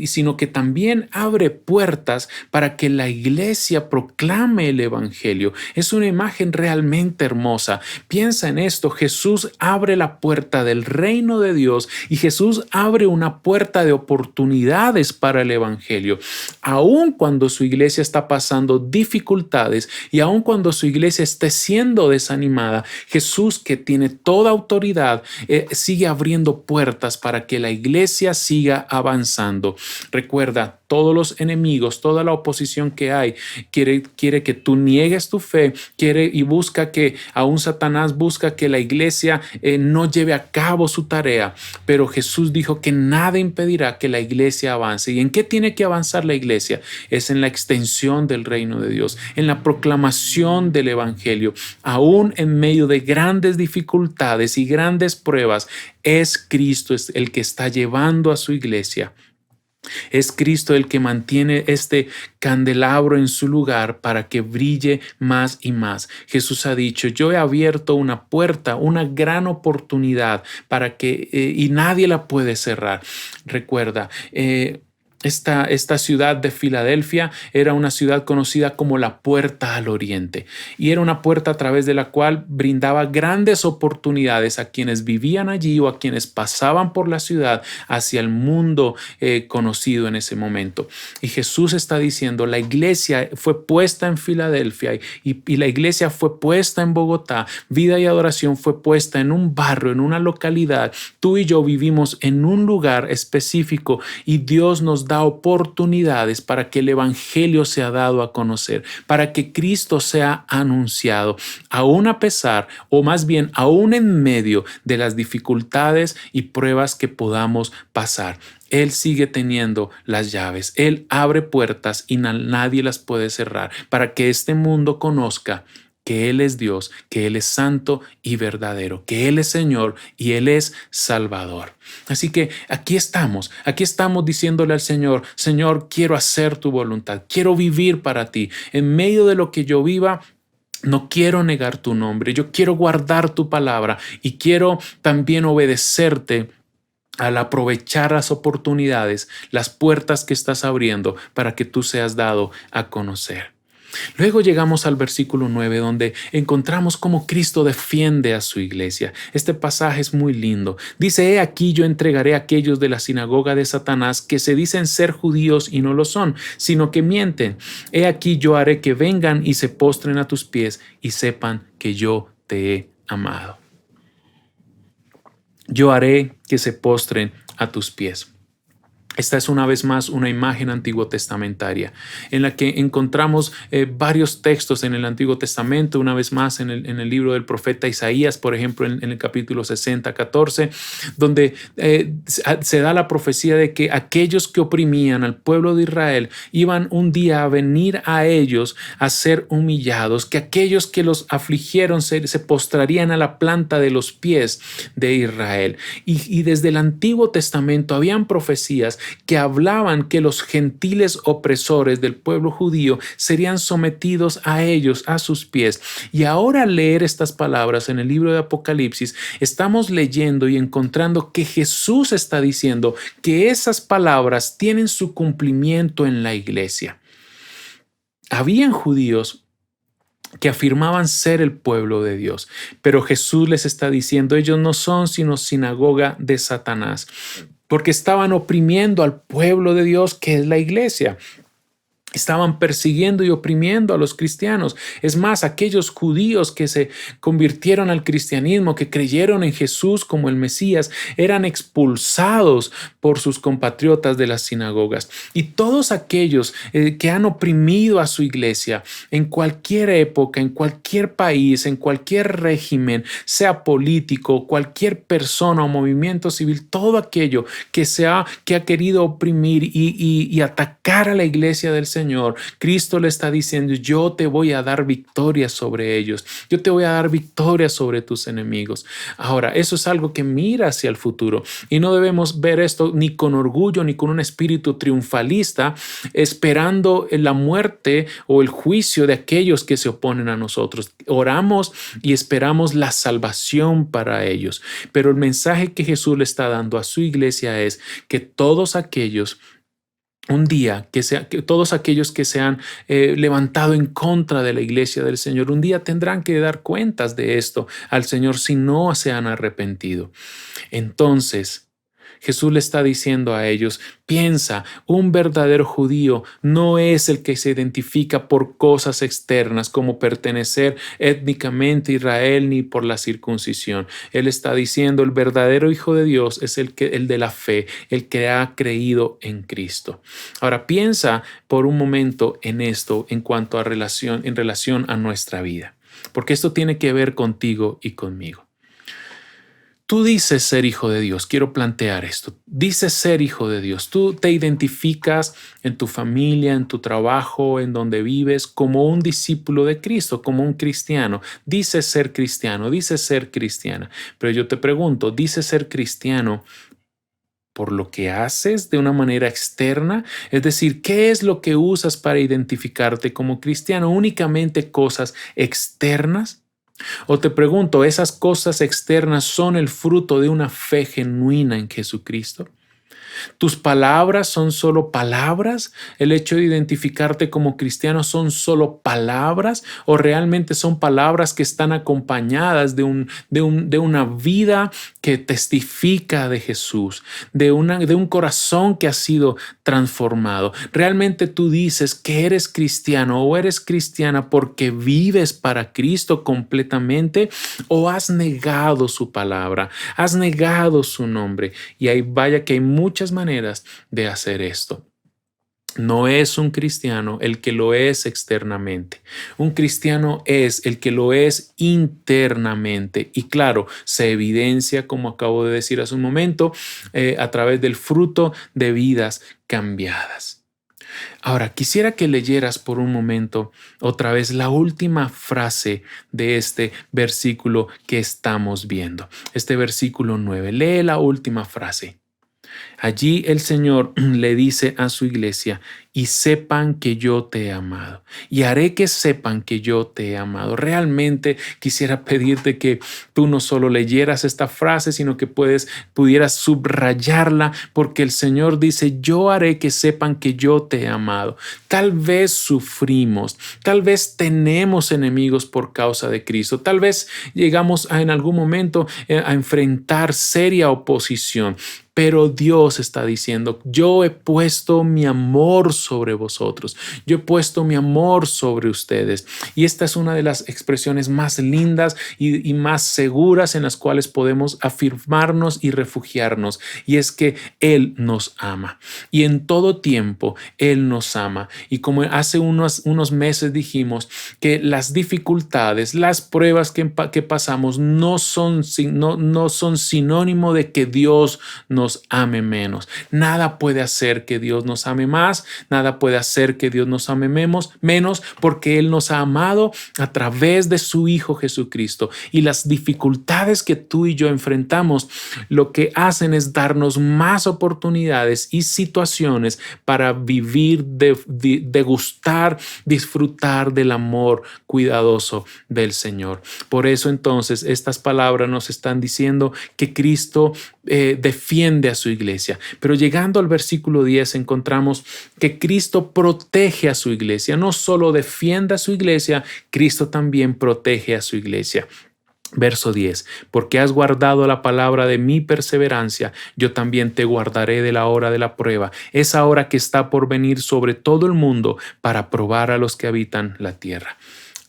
sino que también abre puertas para que la iglesia proclame el evangelio. Es una imagen realmente hermosa. Piensa en esto, Jesús abre la puerta del reino de Dios y Jesús abre una puerta de oportunidades para el evangelio. Aun cuando su iglesia está pasando dificultades y aun cuando su iglesia esté siendo desanimada, Jesús, que tiene toda autoridad, sigue abriendo puertas para que la iglesia siga avanzando. Recuerda, todos los enemigos, toda la oposición que hay, quiere que tú niegues tu fe, quiere y busca que, aún Satanás busca que la iglesia no lleve a cabo su tarea, pero Jesús dijo que nada impedirá que la iglesia avance. ¿Y en qué tiene que avanzar la iglesia? Es en la extensión del reino de Dios, en la proclamación del evangelio, aún en medio de grandes dificultades y grandes pruebas. Es Cristo el que está llevando a su iglesia. Es Cristo el que mantiene este candelabro en su lugar para que brille más y más. Jesús ha dicho, yo he abierto una puerta, una gran oportunidad para que y nadie la puede cerrar. Recuerda, esta ciudad de Filadelfia era una ciudad conocida como la Puerta al Oriente y era una puerta a través de la cual brindaba grandes oportunidades a quienes vivían allí o a quienes pasaban por la ciudad hacia el mundo conocido en ese momento. Y Jesús está diciendo, la iglesia fue puesta en Filadelfia y la iglesia fue puesta en Bogotá. Vida y Adoración fue puesta en un barrio, en una localidad. Tú y yo vivimos en un lugar específico y Dios nos da oportunidades para que el evangelio sea dado a conocer, para que Cristo sea anunciado, aún a pesar, o más bien aún en medio de las dificultades y pruebas que podamos pasar. Él sigue teniendo las llaves. Él abre puertas y nadie las puede cerrar para que este mundo conozca que Él es Dios, que Él es santo y verdadero, que Él es Señor y Él es Salvador. Así que aquí estamos diciéndole al Señor, Señor, quiero hacer tu voluntad, quiero vivir para ti. En medio de lo que yo viva, no quiero negar tu nombre, yo quiero guardar tu palabra y quiero también obedecerte al aprovechar las oportunidades, las puertas que estás abriendo para que tú seas dado a conocer. Luego llegamos al versículo 9, donde encontramos cómo Cristo defiende a su iglesia. Este pasaje es muy lindo. Dice, he aquí yo entregaré a aquellos de la sinagoga de Satanás que se dicen ser judíos y no lo son, sino que mienten. He aquí yo haré que vengan y se postren a tus pies y sepan que yo te he amado. Yo haré que se postren a tus pies. Esta es una vez más una imagen antiguo testamentaria en la que encontramos varios textos en el Antiguo Testamento, una vez más en el libro del profeta Isaías, por ejemplo, en el capítulo 60, 14, donde se da la profecía de que aquellos que oprimían al pueblo de Israel iban un día a venir a ellos a ser humillados, que aquellos que los afligieron se postrarían a la planta de los pies de Israel. Y desde el Antiguo Testamento habían profecías que hablaban que los gentiles opresores del pueblo judío serían sometidos a ellos, a sus pies. Y ahora al leer estas palabras en el libro de Apocalipsis, estamos leyendo y encontrando que Jesús está diciendo que esas palabras tienen su cumplimiento en la iglesia. Habían judíos que afirmaban ser el pueblo de Dios, pero Jesús les está diciendo, ellos no son sino sinagoga de Satanás, porque estaban oprimiendo al pueblo de Dios, que es la iglesia. Estaban persiguiendo y oprimiendo a los cristianos. Es más, aquellos judíos que se convirtieron al cristianismo, que creyeron en Jesús como el Mesías, eran expulsados por sus compatriotas de las sinagogas. Y todos aquellos que han oprimido a su iglesia en cualquier época, en cualquier país, en cualquier régimen, sea político, cualquier persona o movimiento civil, todo aquello que ha querido oprimir y atacar a la iglesia del Señor, Señor, Cristo le está diciendo, yo te voy a dar victoria sobre ellos, yo te voy a dar victoria sobre tus enemigos. Ahora, eso es algo que mira hacia el futuro y no debemos ver esto ni con orgullo ni con un espíritu triunfalista, esperando la muerte o el juicio de aquellos que se oponen a nosotros. Oramos y esperamos la salvación para ellos. Pero el mensaje que Jesús le está dando a su iglesia es que todos aquellos un día, que todos aquellos que se han levantado en contra de la iglesia del Señor, un día tendrán que dar cuentas de esto al Señor si no se han arrepentido. Entonces, Jesús le está diciendo a ellos, piensa, un verdadero judío no es el que se identifica por cosas externas como pertenecer étnicamente a Israel ni por la circuncisión. Él está diciendo, el verdadero hijo de Dios es el de la fe, el que ha creído en Cristo. Ahora piensa por un momento en esto en relación a nuestra vida, porque esto tiene que ver contigo y conmigo. Tú dices ser hijo de Dios. Quiero plantear esto. Dices ser hijo de Dios. Tú te identificas en tu familia, en tu trabajo, en donde vives, como un discípulo de Cristo, como un cristiano. Dices ser cristiano, dices ser cristiana. Pero yo te pregunto, ¿dices ser cristiano por lo que haces de una manera externa? Es decir, ¿qué es lo que usas para identificarte como cristiano? ¿Únicamente cosas externas? O te pregunto, ¿esas cosas externas son el fruto de una fe genuina en Jesucristo? ¿Tus palabras son solo palabras? ¿El hecho de identificarte como cristiano son solo palabras? ¿O realmente son palabras que están acompañadas de una vida que testifica de Jesús, de un corazón que ha sido transformado? ¿Realmente tú dices que eres cristiano o eres cristiana porque vives para Cristo completamente? ¿O has negado su palabra? ¿Has negado su nombre? Y ahí vaya que hay muchas maneras de hacer esto. No es un cristiano el que lo es externamente. Un cristiano es el que lo es internamente. Y claro, se evidencia, como acabo de decir hace un momento, a través del fruto de vidas cambiadas. Ahora, quisiera que leyeras por un momento otra vez la última frase de este versículo que estamos viendo. Este versículo 9. Lee la última frase. Allí el Señor le dice a su iglesia, y sepan que yo te he amado, y haré que sepan que yo te he amado. Realmente quisiera pedirte que tú no solo leyeras esta frase, sino que pudieras subrayarla, porque el Señor dice, yo haré que sepan que yo te he amado. Tal vez sufrimos, tal vez tenemos enemigos por causa de Cristo, tal vez llegamos en algún momento a enfrentar seria oposición. Pero Dios está diciendo, yo he puesto mi amor sobre vosotros, yo he puesto mi amor sobre ustedes. Y esta es una de las expresiones más lindas y más seguras en las cuales podemos afirmarnos y refugiarnos. Y es que Él nos ama. Y en todo tiempo Él nos ama. Y como hace unos meses dijimos que las dificultades, las pruebas que pasamos no son sinónimo de que Dios nos ame menos. Nada puede hacer que Dios nos ame más, nada puede hacer que Dios nos ame menos, porque Él nos ha amado a través de su Hijo Jesucristo. Y las dificultades que tú y yo enfrentamos, lo que hacen es darnos más oportunidades y situaciones para vivir, degustar, disfrutar del amor cuidadoso del Señor. Por eso entonces estas palabras nos están diciendo que Cristo defiende a su iglesia. Pero llegando al versículo 10 encontramos que Cristo protege a su iglesia. No solo defiende a su iglesia, Cristo también protege a su iglesia. Verso 10, porque has guardado la palabra de mi perseverancia, yo también te guardaré de la hora de la prueba, esa hora que está por venir sobre todo el mundo para probar a los que habitan la tierra.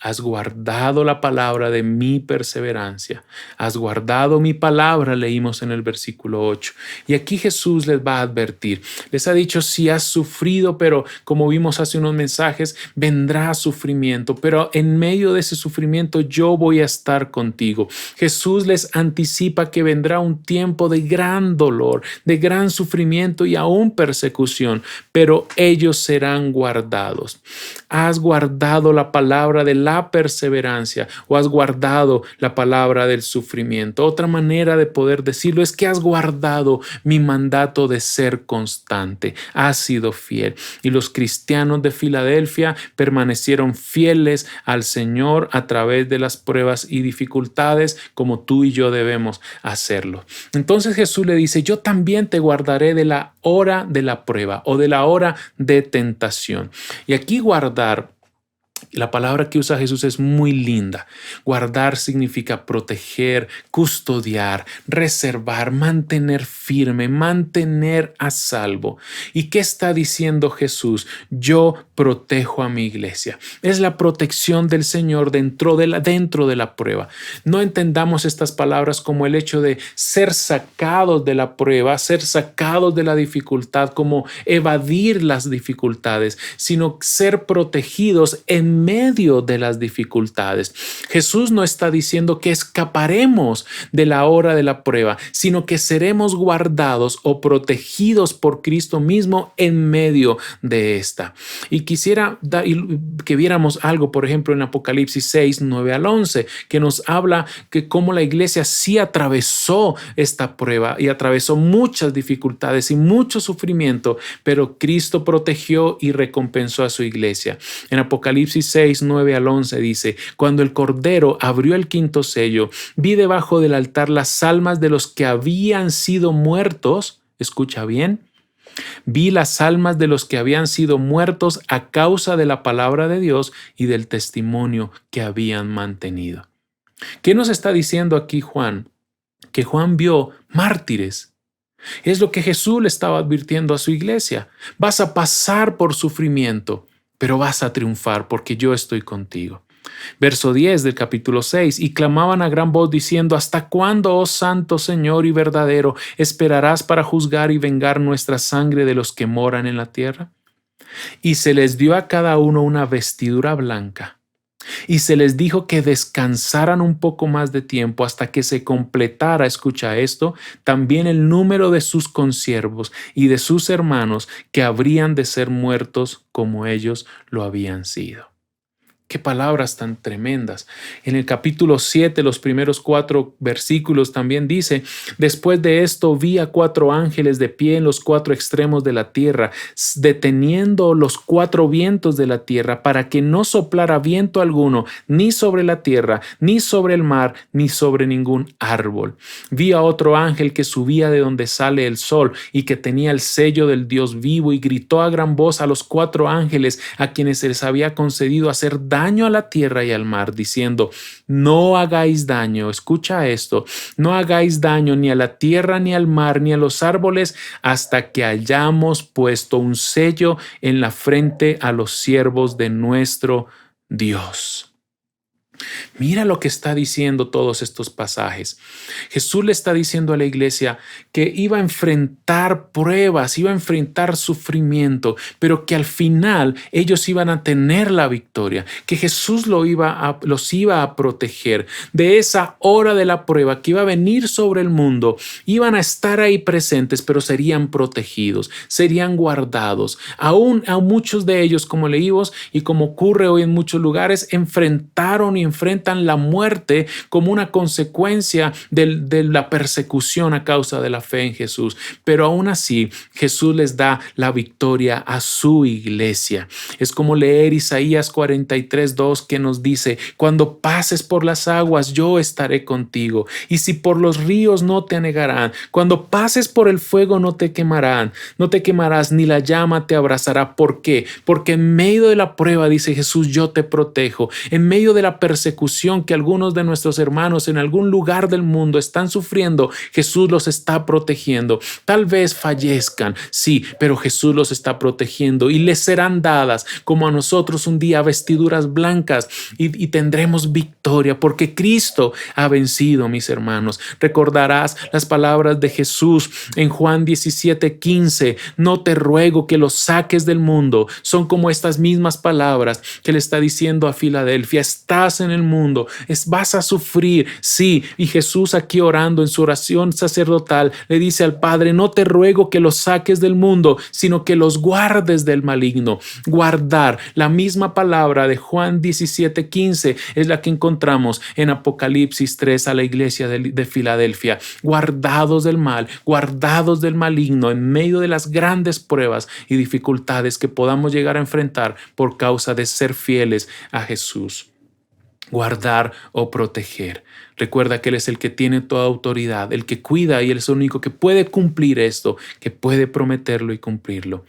has guardado la palabra de mi perseverancia, has guardado mi palabra, leímos en el versículo 8. Y aquí Jesús les va a advertir, les ha dicho, si has sufrido, pero como vimos hace unos mensajes, vendrá sufrimiento, pero en medio de ese sufrimiento yo voy a estar contigo. Jesús les anticipa que vendrá un tiempo de gran dolor, de gran sufrimiento y aún persecución, pero ellos serán guardados. ¿Has guardado la palabra de la perseverancia o has guardado la palabra del sufrimiento? Otra manera de poder decirlo es que has guardado mi mandato de ser constante, has sido fiel. Y los cristianos de Filadelfia permanecieron fieles al Señor a través de las pruebas y dificultades, como tú y yo debemos hacerlo. Entonces Jesús le dice, yo también te guardaré de la hora de la prueba o de la hora de tentación. Y aquí guardar, la palabra que usa Jesús es muy linda. Guardar significa proteger, custodiar, reservar, mantener firme, mantener a salvo. ¿Y qué está diciendo Jesús? Yo protejo a mi iglesia. Es la protección del Señor dentro de la prueba. No entendamos estas palabras como el hecho de ser sacados de la prueba, ser sacados de la dificultad, como evadir las dificultades, sino ser protegidos en medio de las dificultades. Jesús no está diciendo que escaparemos de la hora de la prueba, sino que seremos guardados o protegidos por Cristo mismo en medio de esta. Y quisiera que viéramos algo, por ejemplo, en Apocalipsis 6, 9 al 11, que nos habla que cómo la iglesia sí atravesó esta prueba y atravesó muchas dificultades y mucho sufrimiento, pero Cristo protegió y recompensó a su iglesia. En Apocalipsis 6, 9 al 11 dice, cuando el Cordero abrió el quinto sello, vi debajo del altar las almas de los que habían sido muertos. Escucha bien. Vi las almas de los que habían sido muertos a causa de la palabra de Dios y del testimonio que habían mantenido. ¿Qué nos está diciendo aquí Juan? Que Juan vio mártires. Es lo que Jesús le estaba advirtiendo a su iglesia. Vas a pasar por sufrimiento, pero vas a triunfar porque yo estoy contigo. Verso 10 del capítulo 6, y clamaban a gran voz diciendo, ¿hasta cuándo, oh Santo Señor y verdadero, esperarás para juzgar y vengar nuestra sangre de los que moran en la tierra? Y se les dio a cada uno una vestidura blanca, y se les dijo que descansaran un poco más de tiempo hasta que se completara, escucha esto, también el número de sus consiervos y de sus hermanos que habrían de ser muertos como ellos lo habían sido. Qué palabras tan tremendas. En el capítulo 7, los primeros 4 versículos también dice, después de esto vi a 4 ángeles de pie en los 4 extremos de la tierra, deteniendo los 4 vientos de la tierra para que no soplara viento alguno, ni sobre la tierra, ni sobre el mar, ni sobre ningún árbol. Vi a otro ángel que subía de donde sale el sol y que tenía el sello del Dios vivo y gritó a gran voz a los 4 ángeles a quienes se les había concedido hacer daño a la tierra y al mar, diciendo, no hagáis daño, escucha esto, no hagáis daño ni a la tierra, ni al mar, ni a los árboles, hasta que hayamos puesto un sello en la frente a los siervos de nuestro Dios. Mira lo que está diciendo todos estos pasajes. Jesús le está diciendo a la iglesia que iba a enfrentar pruebas, iba a enfrentar sufrimiento, pero que al final ellos iban a tener la victoria, que Jesús los iba a proteger de esa hora de la prueba que iba a venir sobre el mundo. Iban a estar ahí presentes, pero serían protegidos, serían guardados. Aún a muchos de ellos, como leímos y como ocurre hoy en muchos lugares, enfrentaron y enfrentan la muerte como una consecuencia de la persecución a causa de la fe en Jesús. Pero aún así, Jesús les da la victoria a su iglesia. Es como leer Isaías 43:2 que nos dice, cuando pases por las aguas, yo estaré contigo. Y si por los ríos no te anegarán, cuando pases por el fuego no te quemarás, ni la llama te abrazará. ¿Por qué? Porque en medio de la prueba, dice Jesús, yo te protejo. En medio de la persecución, persecución que algunos de nuestros hermanos en algún lugar del mundo están sufriendo, Jesús los está protegiendo. Tal vez fallezcan, sí, pero Jesús los está protegiendo y les serán dadas, como a nosotros un día, vestiduras blancas y tendremos victoria porque Cristo ha vencido, mis hermanos. Recordarás las palabras de Jesús en Juan 17:15. No te ruego que los saques del mundo. Son como estas mismas palabras que le está diciendo a Filadelfia. Estás en el mundo, vas a sufrir, sí. Y Jesús aquí orando en su oración sacerdotal le dice al Padre: no te ruego que los saques del mundo, sino que los guardes del maligno. Guardar, la misma palabra de Juan 17:15 es la que encontramos en Apocalipsis 3 a la iglesia de Filadelfia. Guardados del mal, guardados del maligno en medio de las grandes pruebas y dificultades que podamos llegar a enfrentar por causa de ser fieles a Jesús. Guardar o proteger. Recuerda que Él es el que tiene toda autoridad, el que cuida, y Él es el único que puede cumplir esto, que puede prometerlo y cumplirlo.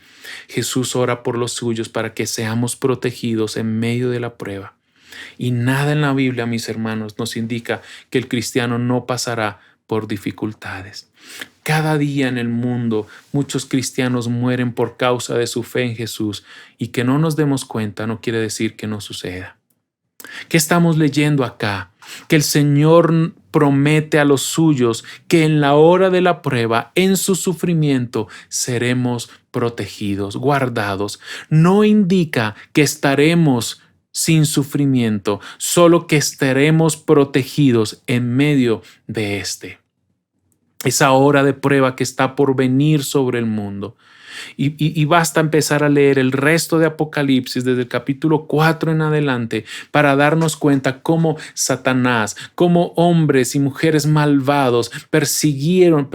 Jesús ora por los suyos para que seamos protegidos en medio de la prueba. Y nada en la Biblia, mis hermanos, nos indica que el cristiano no pasará por dificultades. Cada día en el mundo muchos cristianos mueren por causa de su fe en Jesús, y que no nos demos cuenta no quiere decir que no suceda. ¿Qué estamos leyendo acá? Que el Señor promete a los suyos que en la hora de la prueba, en su sufrimiento, seremos protegidos, guardados. No indica que estaremos sin sufrimiento, solo que estaremos protegidos en medio de esa hora de prueba que está por venir sobre el mundo. Y basta empezar a leer el resto de Apocalipsis desde el capítulo 4 en adelante para darnos cuenta cómo Satanás, cómo hombres y mujeres malvados persiguieron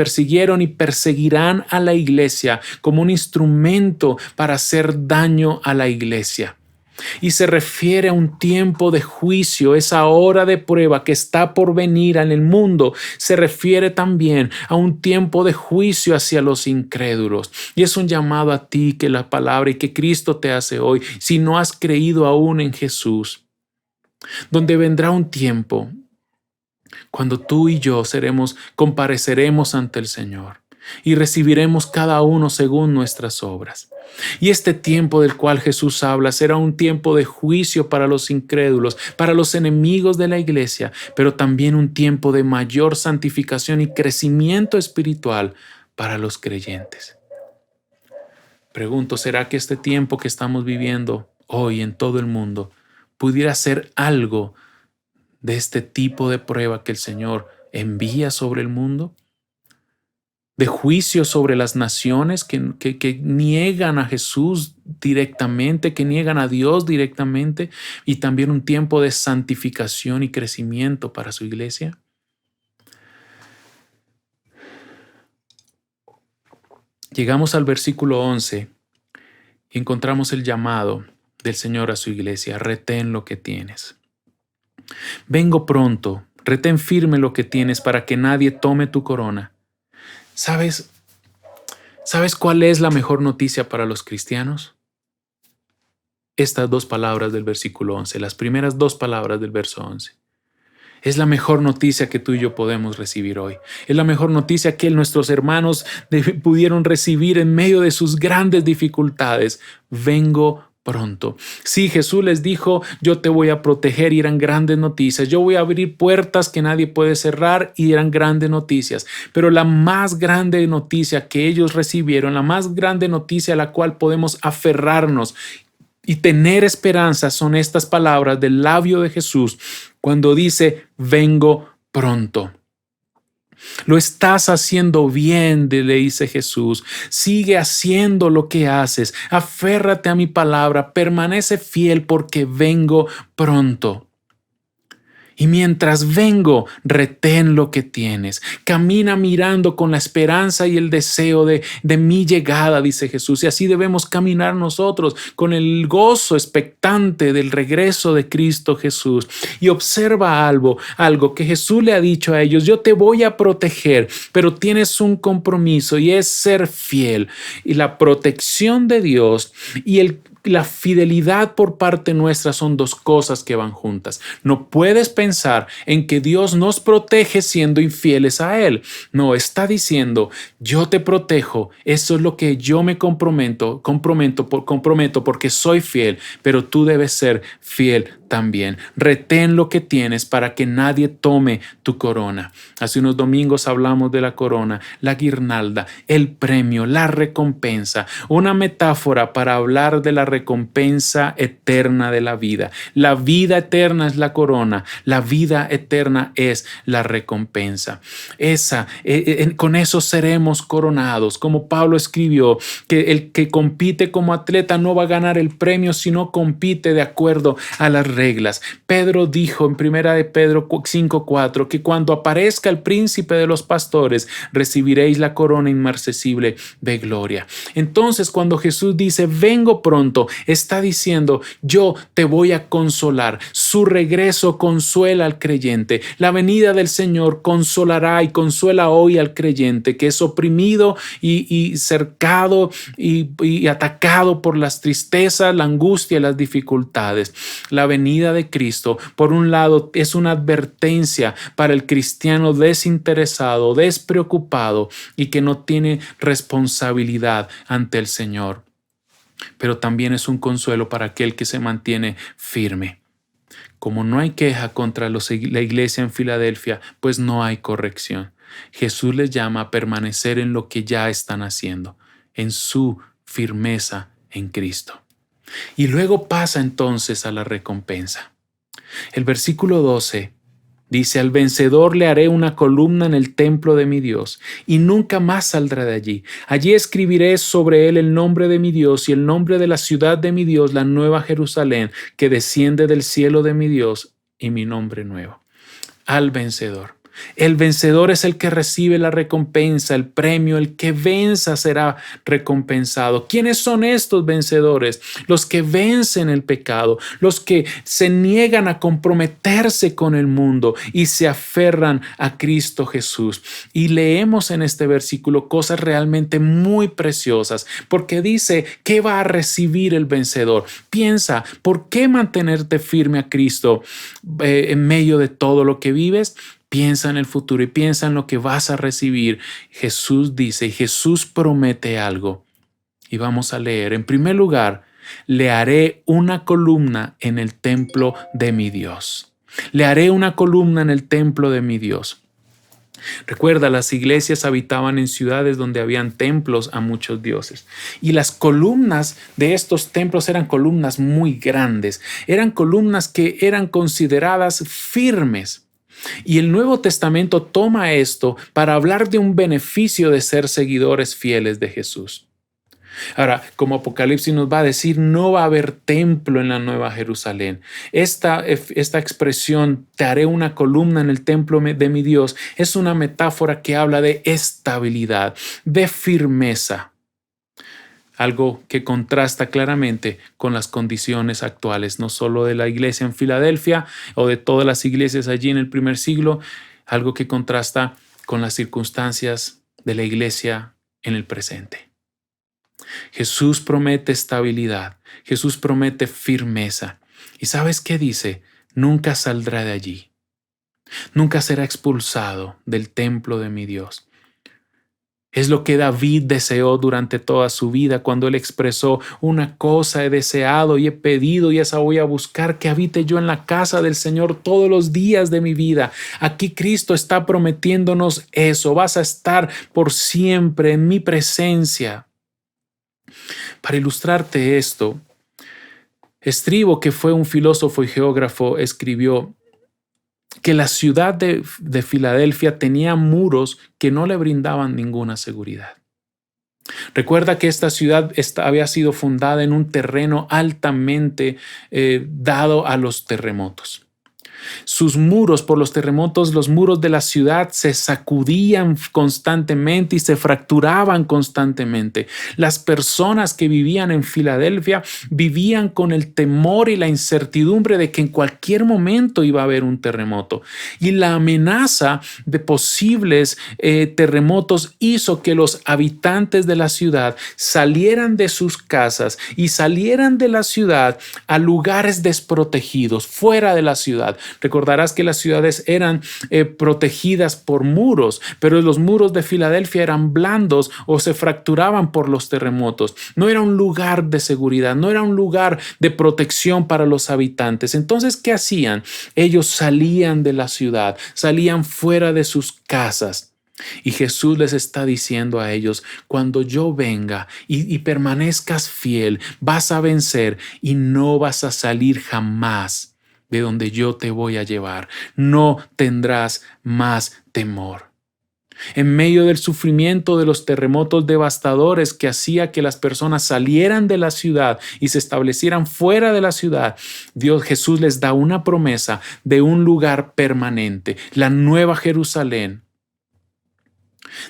y perseguirán a la iglesia como un instrumento para hacer daño a la iglesia. Y se refiere a un tiempo de juicio, esa hora de prueba que está por venir en el mundo. Se refiere también a un tiempo de juicio hacia los incrédulos. Y es un llamado a ti que la palabra y que Cristo te hace hoy, si no has creído aún en Jesús, donde vendrá un tiempo cuando tú y yo compareceremos ante el Señor y recibiremos cada uno según nuestras obras. Y este tiempo del cual Jesús habla será un tiempo de juicio para los incrédulos, para los enemigos de la iglesia, pero también un tiempo de mayor santificación y crecimiento espiritual para los creyentes. Pregunto, ¿será que este tiempo que estamos viviendo hoy en todo el mundo pudiera ser algo de este tipo de prueba que el Señor envía sobre el mundo? De juicio sobre las naciones que niegan a Jesús directamente, que niegan a Dios directamente, y también un tiempo de santificación y crecimiento para su iglesia. Llegamos al versículo 11 y encontramos el llamado del Señor a su iglesia: retén lo que tienes. Vengo pronto, retén firme lo que tienes para que nadie tome tu corona. ¿Sabes cuál es la mejor noticia para los cristianos? Estas dos palabras del versículo 11, las primeras dos palabras del verso 11. Es la mejor noticia que tú y yo podemos recibir hoy. Es la mejor noticia que nuestros hermanos pudieron recibir en medio de sus grandes dificultades. Vengo pronto. Sí, Jesús les dijo: yo te voy a proteger, y eran grandes noticias. Yo voy a abrir puertas que nadie puede cerrar, y eran grandes noticias. Pero la más grande noticia que ellos recibieron, la más grande noticia a la cual podemos aferrarnos y tener esperanza, son estas palabras del labio de Jesús cuando dice: vengo pronto. Lo estás haciendo bien, le dice Jesús. Sigue haciendo lo que haces. Aférrate a mi palabra. Permanece fiel porque vengo pronto. Y mientras vengo, retén lo que tienes. Camina mirando con la esperanza y el deseo de mi llegada, dice Jesús. Y así debemos caminar nosotros, con el gozo expectante del regreso de Cristo Jesús. Y observa algo que Jesús le ha dicho a ellos: yo te voy a proteger, pero tienes un compromiso, y es ser fiel. Y la protección de Dios y el la fidelidad por parte nuestra son dos cosas que van juntas. No puedes pensar en que Dios nos protege siendo infieles a Él. No, está diciendo, yo te protejo, eso es lo que yo me comprometo porque soy fiel, pero tú debes ser fiel también. Retén lo que tienes para que nadie tome tu corona. Hace unos domingos hablamos de la corona, la guirnalda, el premio, la recompensa, una metáfora para hablar de la recompensa eterna de la vida. La vida eterna es la corona, la vida eterna es la recompensa. Con eso seremos coronados. Como Pablo escribió, que el que compite como atleta no va a ganar el premio, sino compite de acuerdo a las reglas. Pedro dijo en 1 de Pedro 5:4 que cuando aparezca el príncipe de los pastores recibiréis la corona inmarcesible de gloria. Entonces, cuando Jesús dice vengo pronto, está diciendo yo te voy a consolar. Su regreso consuela al creyente. La venida del Señor consolará y consuela hoy al creyente que es oprimido y cercado y atacado por las tristezas, la angustia y las dificultades. La venida de Cristo, por un lado, es una advertencia para el cristiano desinteresado, despreocupado y que no tiene responsabilidad ante el Señor. Pero también es un consuelo para aquel que se mantiene firme. Como no hay queja contra la iglesia en Filadelfia, pues no hay corrección. Jesús les llama a permanecer en lo que ya están haciendo, en su firmeza en Cristo. Y luego pasa entonces a la recompensa. El versículo 12 dice, al vencedor le haré una columna en el templo de mi Dios y nunca más saldrá de allí. Allí escribiré sobre él el nombre de mi Dios y el nombre de la ciudad de mi Dios, la nueva Jerusalén, que desciende del cielo de mi Dios, y mi nombre nuevo. Al vencedor. El vencedor es el que recibe la recompensa, el premio, el que venza será recompensado. ¿Quiénes son estos vencedores? Los que vencen el pecado, los que se niegan a comprometerse con el mundo y se aferran a Cristo Jesús. Y leemos en este versículo cosas realmente muy preciosas, porque dice, ¿qué va a recibir el vencedor? Piensa, ¿por qué mantenerte firme a Cristo en medio de todo lo que vives? Piensa en el futuro y piensa en lo que vas a recibir. Jesús dice y Jesús promete algo. Y vamos a leer. En primer lugar, le haré una columna en el templo de mi Dios. Le haré una columna en el templo de mi Dios. Recuerda, las iglesias habitaban en ciudades donde habían templos a muchos dioses. Y las columnas de estos templos eran columnas muy grandes. Eran columnas que eran consideradas firmes. Y el Nuevo Testamento toma esto para hablar de un beneficio de ser seguidores fieles de Jesús. Ahora, como Apocalipsis nos va a decir, no va a haber templo en la Nueva Jerusalén. Esta expresión, te haré una columna en el templo de mi Dios, es una metáfora que habla de estabilidad, de firmeza. Algo que contrasta claramente con las condiciones actuales, no solo de la iglesia en Filadelfia o de todas las iglesias allí en el primer siglo, algo que contrasta con las circunstancias de la iglesia en el presente. Jesús promete estabilidad, Jesús promete firmeza. ¿Y sabes qué dice? Nunca saldrá de allí, nunca será expulsado del templo de mi Dios. Es lo que David deseó durante toda su vida cuando él expresó, una cosa he deseado y he pedido y esa voy a buscar, que habite yo en la casa del Señor todos los días de mi vida. Aquí Cristo está prometiéndonos eso, vas a estar por siempre en mi presencia. Para ilustrarte esto, Estribo, que fue un filósofo y geógrafo, escribió que la ciudad de Filadelfia tenía muros que no le brindaban ninguna seguridad. Recuerda que esta ciudad había sido fundada en un terreno altamente dado a los terremotos. Sus muros, por los terremotos, los muros de la ciudad se sacudían constantemente y se fracturaban constantemente. Las personas que vivían en Filadelfia vivían con el temor y la incertidumbre de que en cualquier momento iba a haber un terremoto. Y la amenaza de posibles terremotos hizo que los habitantes de la ciudad salieran de sus casas y salieran de la ciudad a lugares desprotegidos, fuera de la ciudad. Recordarás que las ciudades eran protegidas por muros, pero los muros de Filadelfia eran blandos o se fracturaban por los terremotos. No era un lugar de seguridad, no era un lugar de protección para los habitantes. Entonces, ¿qué hacían? Ellos salían de la ciudad, salían fuera de sus casas. Y Jesús les está diciendo a ellos, cuando yo venga y permanezcas fiel, vas a vencer y no vas a salir jamás de donde yo te voy a llevar. No tendrás más temor. En medio del sufrimiento de los terremotos devastadores que hacía que las personas salieran de la ciudad y se establecieran fuera de la ciudad, Jesús les da una promesa de un lugar permanente, la Nueva Jerusalén.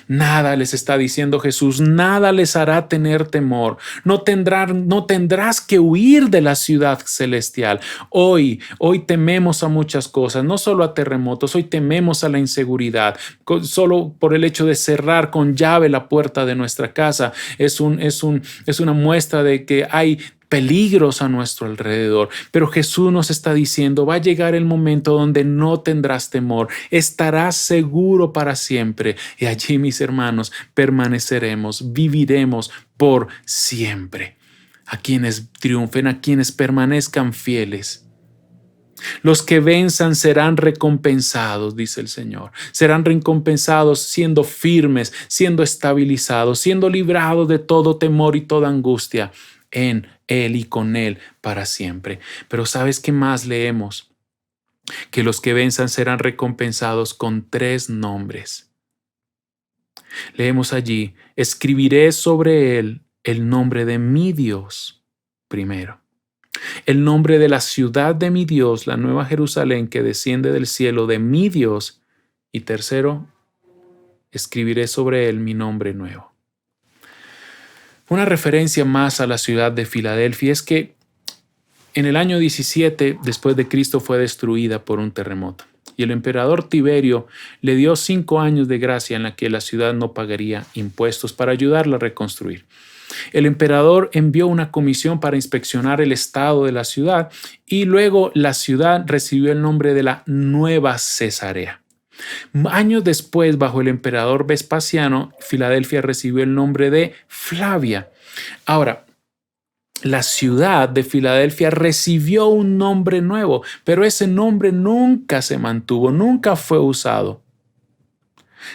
Nada les está diciendo Jesús, nada les hará tener temor. No tendrás que huir de la ciudad celestial. Hoy tememos a muchas cosas, no solo a terremotos, hoy tememos a la inseguridad. Solo por el hecho de cerrar con llave la puerta de nuestra casa es una muestra de que hay peligros a nuestro alrededor, pero Jesús nos está diciendo, va a llegar el momento donde no tendrás temor, estarás seguro para siempre y allí, mis hermanos, permaneceremos, viviremos por siempre. A quienes triunfen, a quienes permanezcan fieles. Los que venzan serán recompensados, dice el Señor. Serán recompensados siendo firmes, siendo estabilizados, siendo librados de todo temor y toda angustia en Él y con Él para siempre. Pero ¿sabes qué más leemos? Que los que venzan serán recompensados con 3 nombres. Leemos allí, escribiré sobre él el nombre de mi Dios primero. El nombre de la ciudad de mi Dios, la Nueva Jerusalén que desciende del cielo de mi Dios. Y tercero, escribiré sobre él mi nombre nuevo. Una referencia más a la ciudad de Filadelfia es que en el año 17 después de Cristo fue destruida por un terremoto y el emperador Tiberio le dio 5 años de gracia en la que la ciudad no pagaría impuestos para ayudarla a reconstruir. El emperador envió una comisión para inspeccionar el estado de la ciudad y luego la ciudad recibió el nombre de la Nueva Cesarea. Años después, bajo el emperador Vespasiano, Filadelfia recibió el nombre de Flavia. Ahora, la ciudad de Filadelfia recibió un nombre nuevo, pero ese nombre nunca se mantuvo, nunca fue usado.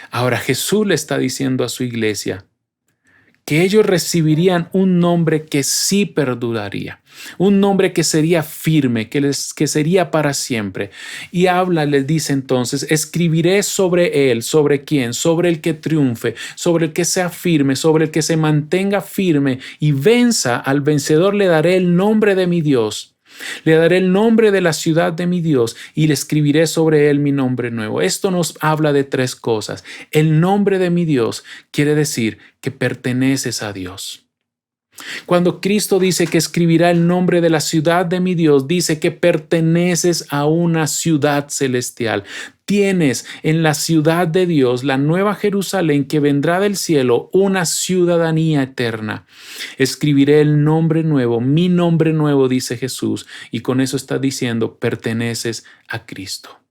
Ahora Jesús le está diciendo a su iglesia que ellos recibirían un nombre que sí perduraría, un nombre que sería firme, que sería para siempre. Y les dice entonces, escribiré sobre él, ¿sobre quién? Sobre el que triunfe, sobre el que sea firme, sobre el que se mantenga firme y venza. Al vencedor le daré el nombre de mi Dios. Le daré el nombre de la ciudad de mi Dios y le escribiré sobre él mi nombre nuevo. Esto nos habla de 3 cosas. El nombre de mi Dios quiere decir que perteneces a Dios. Cuando Cristo dice que escribirá el nombre de la ciudad de mi Dios, dice que perteneces a una ciudad celestial. Tienes en la ciudad de Dios, la Nueva Jerusalén que vendrá del cielo, una ciudadanía eterna. Escribiré el nombre nuevo, mi nombre nuevo, dice Jesús, y con eso está diciendo, perteneces a Cristo.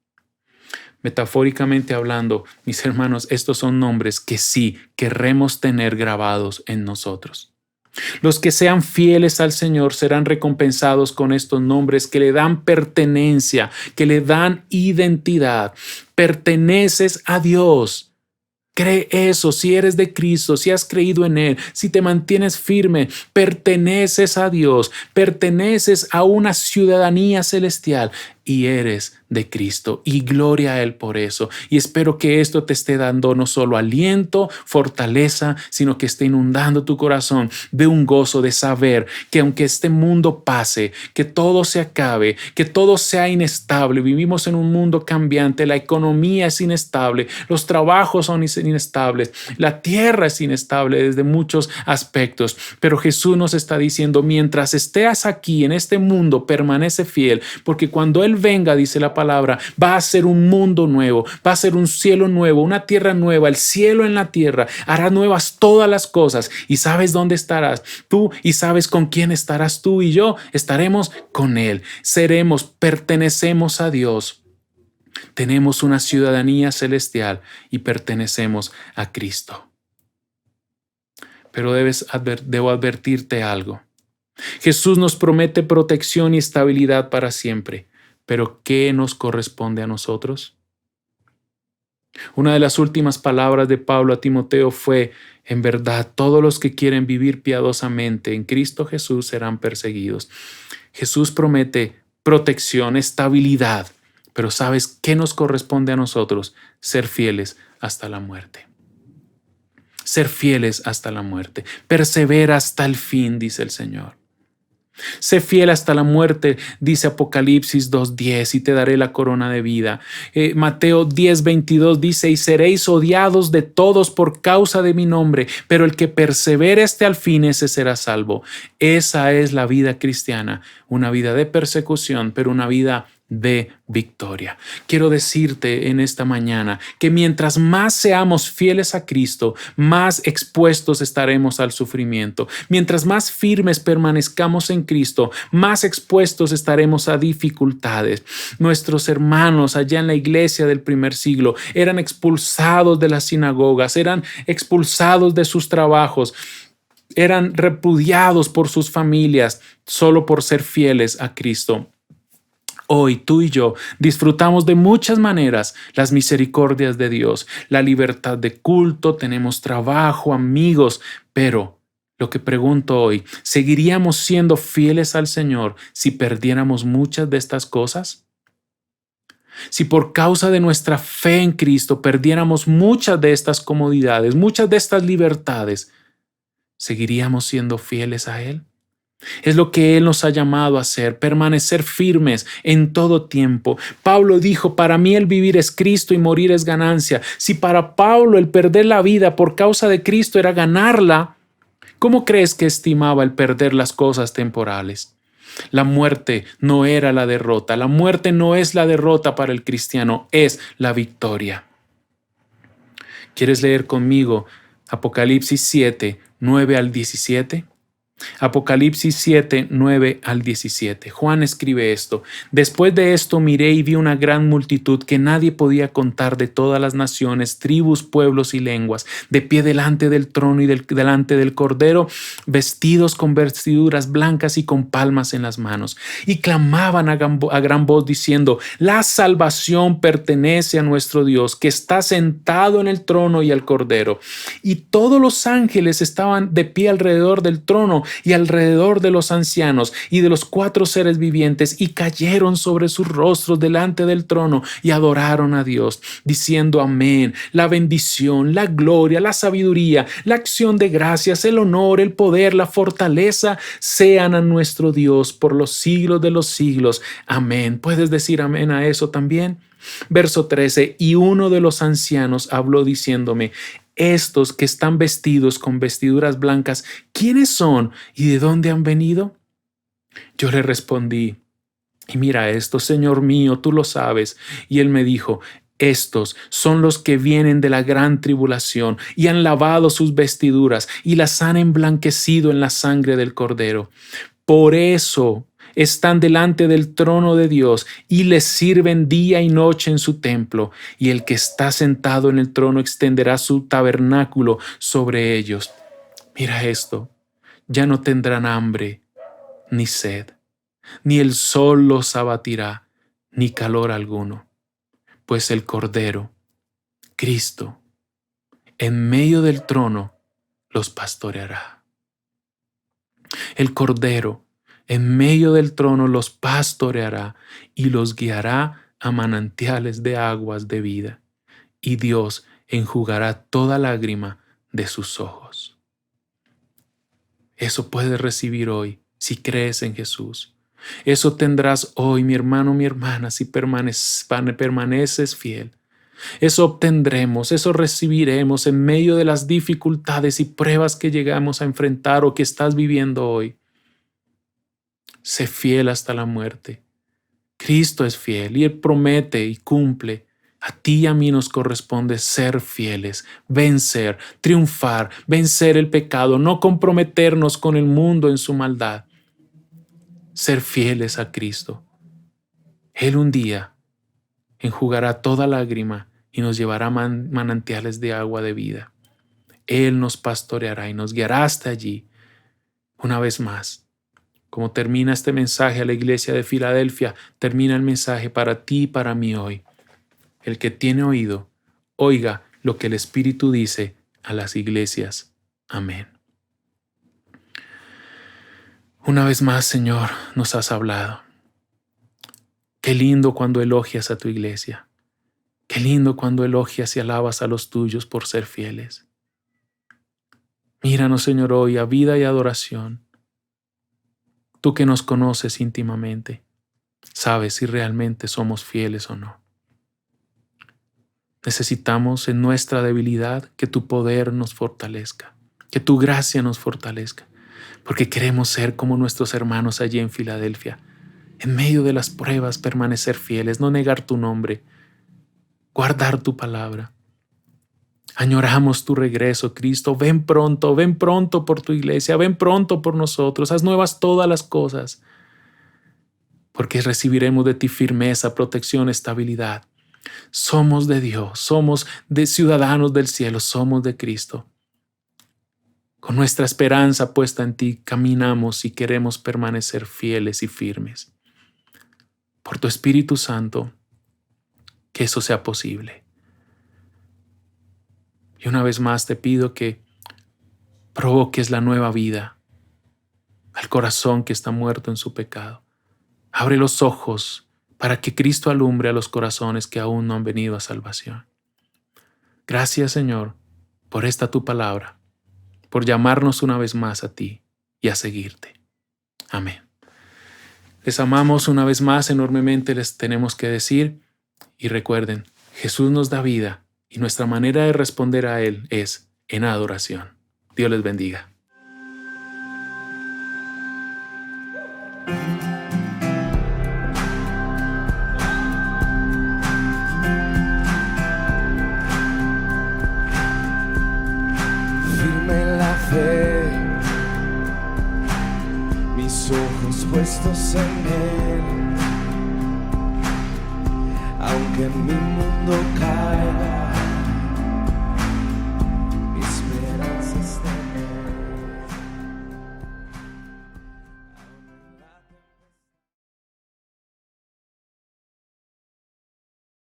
Metafóricamente hablando, mis hermanos, estos son nombres que sí querremos tener grabados en nosotros. Los que sean fieles al Señor serán recompensados con estos nombres que le dan pertenencia, que le dan identidad. Perteneces a Dios. Cree eso, si eres de Cristo, si has creído en Él, si te mantienes firme, perteneces a Dios, perteneces a una ciudadanía celestial. y eres de Cristo. Y gloria a Él por eso. Y espero que esto te esté dando no solo aliento, fortaleza, sino que esté inundando tu corazón de un gozo de saber que aunque este mundo pase, que todo se acabe, que todo sea inestable, vivimos en un mundo cambiante, la economía es inestable, los trabajos son inestables, la tierra es inestable desde muchos aspectos, pero Jesús nos está diciendo, mientras estés aquí en este mundo, permanece fiel, porque cuando Él venga, dice la palabra, va a ser un mundo nuevo, va a ser un cielo nuevo, una tierra nueva, el cielo en la tierra, hará nuevas todas las cosas y sabes dónde estarás tú y sabes con quién estarás tú y yo, estaremos con Él, pertenecemos a Dios. Tenemos una ciudadanía celestial y pertenecemos a Cristo. Pero debo advertirte algo. Jesús nos promete protección y estabilidad para siempre, pero ¿qué nos corresponde a nosotros? Una de las últimas palabras de Pablo a Timoteo fue, en verdad, todos los que quieren vivir piadosamente en Cristo Jesús serán perseguidos. Jesús promete protección, estabilidad, pero ¿sabes qué nos corresponde a nosotros? Ser fieles hasta la muerte. Ser fieles hasta la muerte. Persevera hasta el fin, dice el Señor. Sé fiel hasta la muerte, dice Apocalipsis 2:10, y te daré la corona de vida. Mateo 10:22 dice, y seréis odiados de todos por causa de mi nombre, pero el que persevere hasta el fin, ese será salvo. Esa es la vida cristiana, una vida de persecución, pero una vida de victoria. Quiero decirte en esta mañana que mientras más seamos fieles a Cristo, más expuestos estaremos al sufrimiento. Mientras más firmes permanezcamos en Cristo, más expuestos estaremos a dificultades. Nuestros hermanos allá en la iglesia del primer siglo eran expulsados de las sinagogas, eran expulsados de sus trabajos, eran repudiados por sus familias solo por ser fieles a Cristo. Hoy tú y yo disfrutamos de muchas maneras las misericordias de Dios, la libertad de culto, tenemos trabajo, amigos, pero lo que pregunto hoy, ¿seguiríamos siendo fieles al Señor si perdiéramos muchas de estas cosas? Si por causa de nuestra fe en Cristo perdiéramos muchas de estas comodidades, muchas de estas libertades, ¿seguiríamos siendo fieles a Él? Es lo que Él nos ha llamado a hacer, permanecer firmes en todo tiempo. Pablo dijo, para mí el vivir es Cristo y morir es ganancia. Si para Pablo el perder la vida por causa de Cristo era ganarla, ¿cómo crees que estimaba el perder las cosas temporales? La muerte no era la derrota. La muerte no es la derrota para el cristiano, es la victoria. ¿Quieres leer conmigo Apocalipsis 7, 9 al 17? Apocalipsis 7, 9 al 17. Juan escribe esto. Después de esto miré y vi una gran multitud que nadie podía contar, de todas las naciones, tribus, pueblos y lenguas, de pie delante del trono y delante del Cordero, vestidos con vestiduras blancas y con palmas en las manos. Y clamaban a gran voz diciendo, la salvación pertenece a nuestro Dios, que está sentado en el trono y al Cordero. Y todos los ángeles estaban de pie alrededor del trono y alrededor de los ancianos y de los 4 seres vivientes, y cayeron sobre sus rostros delante del trono y adoraron a Dios, diciendo amén. La bendición, la gloria, la sabiduría, la acción de gracias, el honor, el poder, la fortaleza sean a nuestro Dios por los siglos de los siglos. Amén. ¿Puedes decir amén a eso también? Verso 13, y uno de los ancianos habló diciéndome, estos que están vestidos con vestiduras blancas, ¿quiénes son y de dónde han venido? Yo le respondí, y mira esto, Señor mío, tú lo sabes. Y él me dijo, estos son los que vienen de la gran tribulación y han lavado sus vestiduras y las han emblanquecido en la sangre del Cordero. Por eso están delante del trono de Dios y les sirven día y noche en su templo, y el que está sentado en el trono extenderá su tabernáculo sobre ellos. Mira esto, ya no tendrán hambre ni sed, ni el sol los abatirá, ni calor alguno, pues el Cordero, Cristo, en medio del trono los pastoreará. El Cordero En medio del trono los pastoreará y los guiará a manantiales de aguas de vida. Y Dios enjugará toda lágrima de sus ojos. Eso puedes recibir hoy si crees en Jesús. Eso tendrás hoy, mi hermano, mi hermana, si permaneces fiel. Eso obtendremos, eso recibiremos en medio de las dificultades y pruebas que llegamos a enfrentar o que estás viviendo hoy. Sé fiel hasta la muerte. Cristo es fiel y Él promete y cumple. A ti y a mí nos corresponde ser fieles, vencer, triunfar, vencer el pecado, no comprometernos con el mundo en su maldad. Ser fieles a Cristo. Él un día enjugará toda lágrima y nos llevará manantiales de agua de vida. Él nos pastoreará y nos guiará hasta allí. Una vez más, como termina este mensaje a la iglesia de Filadelfia, termina el mensaje para ti y para mí hoy. El que tiene oído, oiga lo que el Espíritu dice a las iglesias. Amén. Una vez más, Señor, nos has hablado. Qué lindo cuando elogias a tu iglesia. Qué lindo cuando elogias y alabas a los tuyos por ser fieles. Míranos, Señor, hoy a vida y adoración. Tú que nos conoces íntimamente, sabes si realmente somos fieles o no. Necesitamos en nuestra debilidad que tu poder nos fortalezca, que tu gracia nos fortalezca, porque queremos ser como nuestros hermanos allí en Filadelfia. En medio de las pruebas, permanecer fieles, no negar tu nombre, guardar tu palabra. Añoramos tu regreso, Cristo. Ven pronto por tu iglesia, ven pronto por nosotros. Haz nuevas todas las cosas, porque recibiremos de ti firmeza, protección, estabilidad. Somos de Dios, somos de ciudadanos del cielo, somos de Cristo. Con nuestra esperanza puesta en ti, caminamos y queremos permanecer fieles y firmes. Por tu Espíritu Santo, que eso sea posible. Y una vez más te pido que provoques la nueva vida al corazón que está muerto en su pecado. Abre los ojos para que Cristo alumbre a los corazones que aún no han venido a salvación. Gracias, Señor, por esta tu palabra, por llamarnos una vez más a ti y a seguirte. Amén. Les amamos una vez más enormemente, les tenemos que decir, y recuerden, Jesús nos da vida y nuestra manera de responder a Él es en adoración. Dios les bendiga. Mis ojos puestos en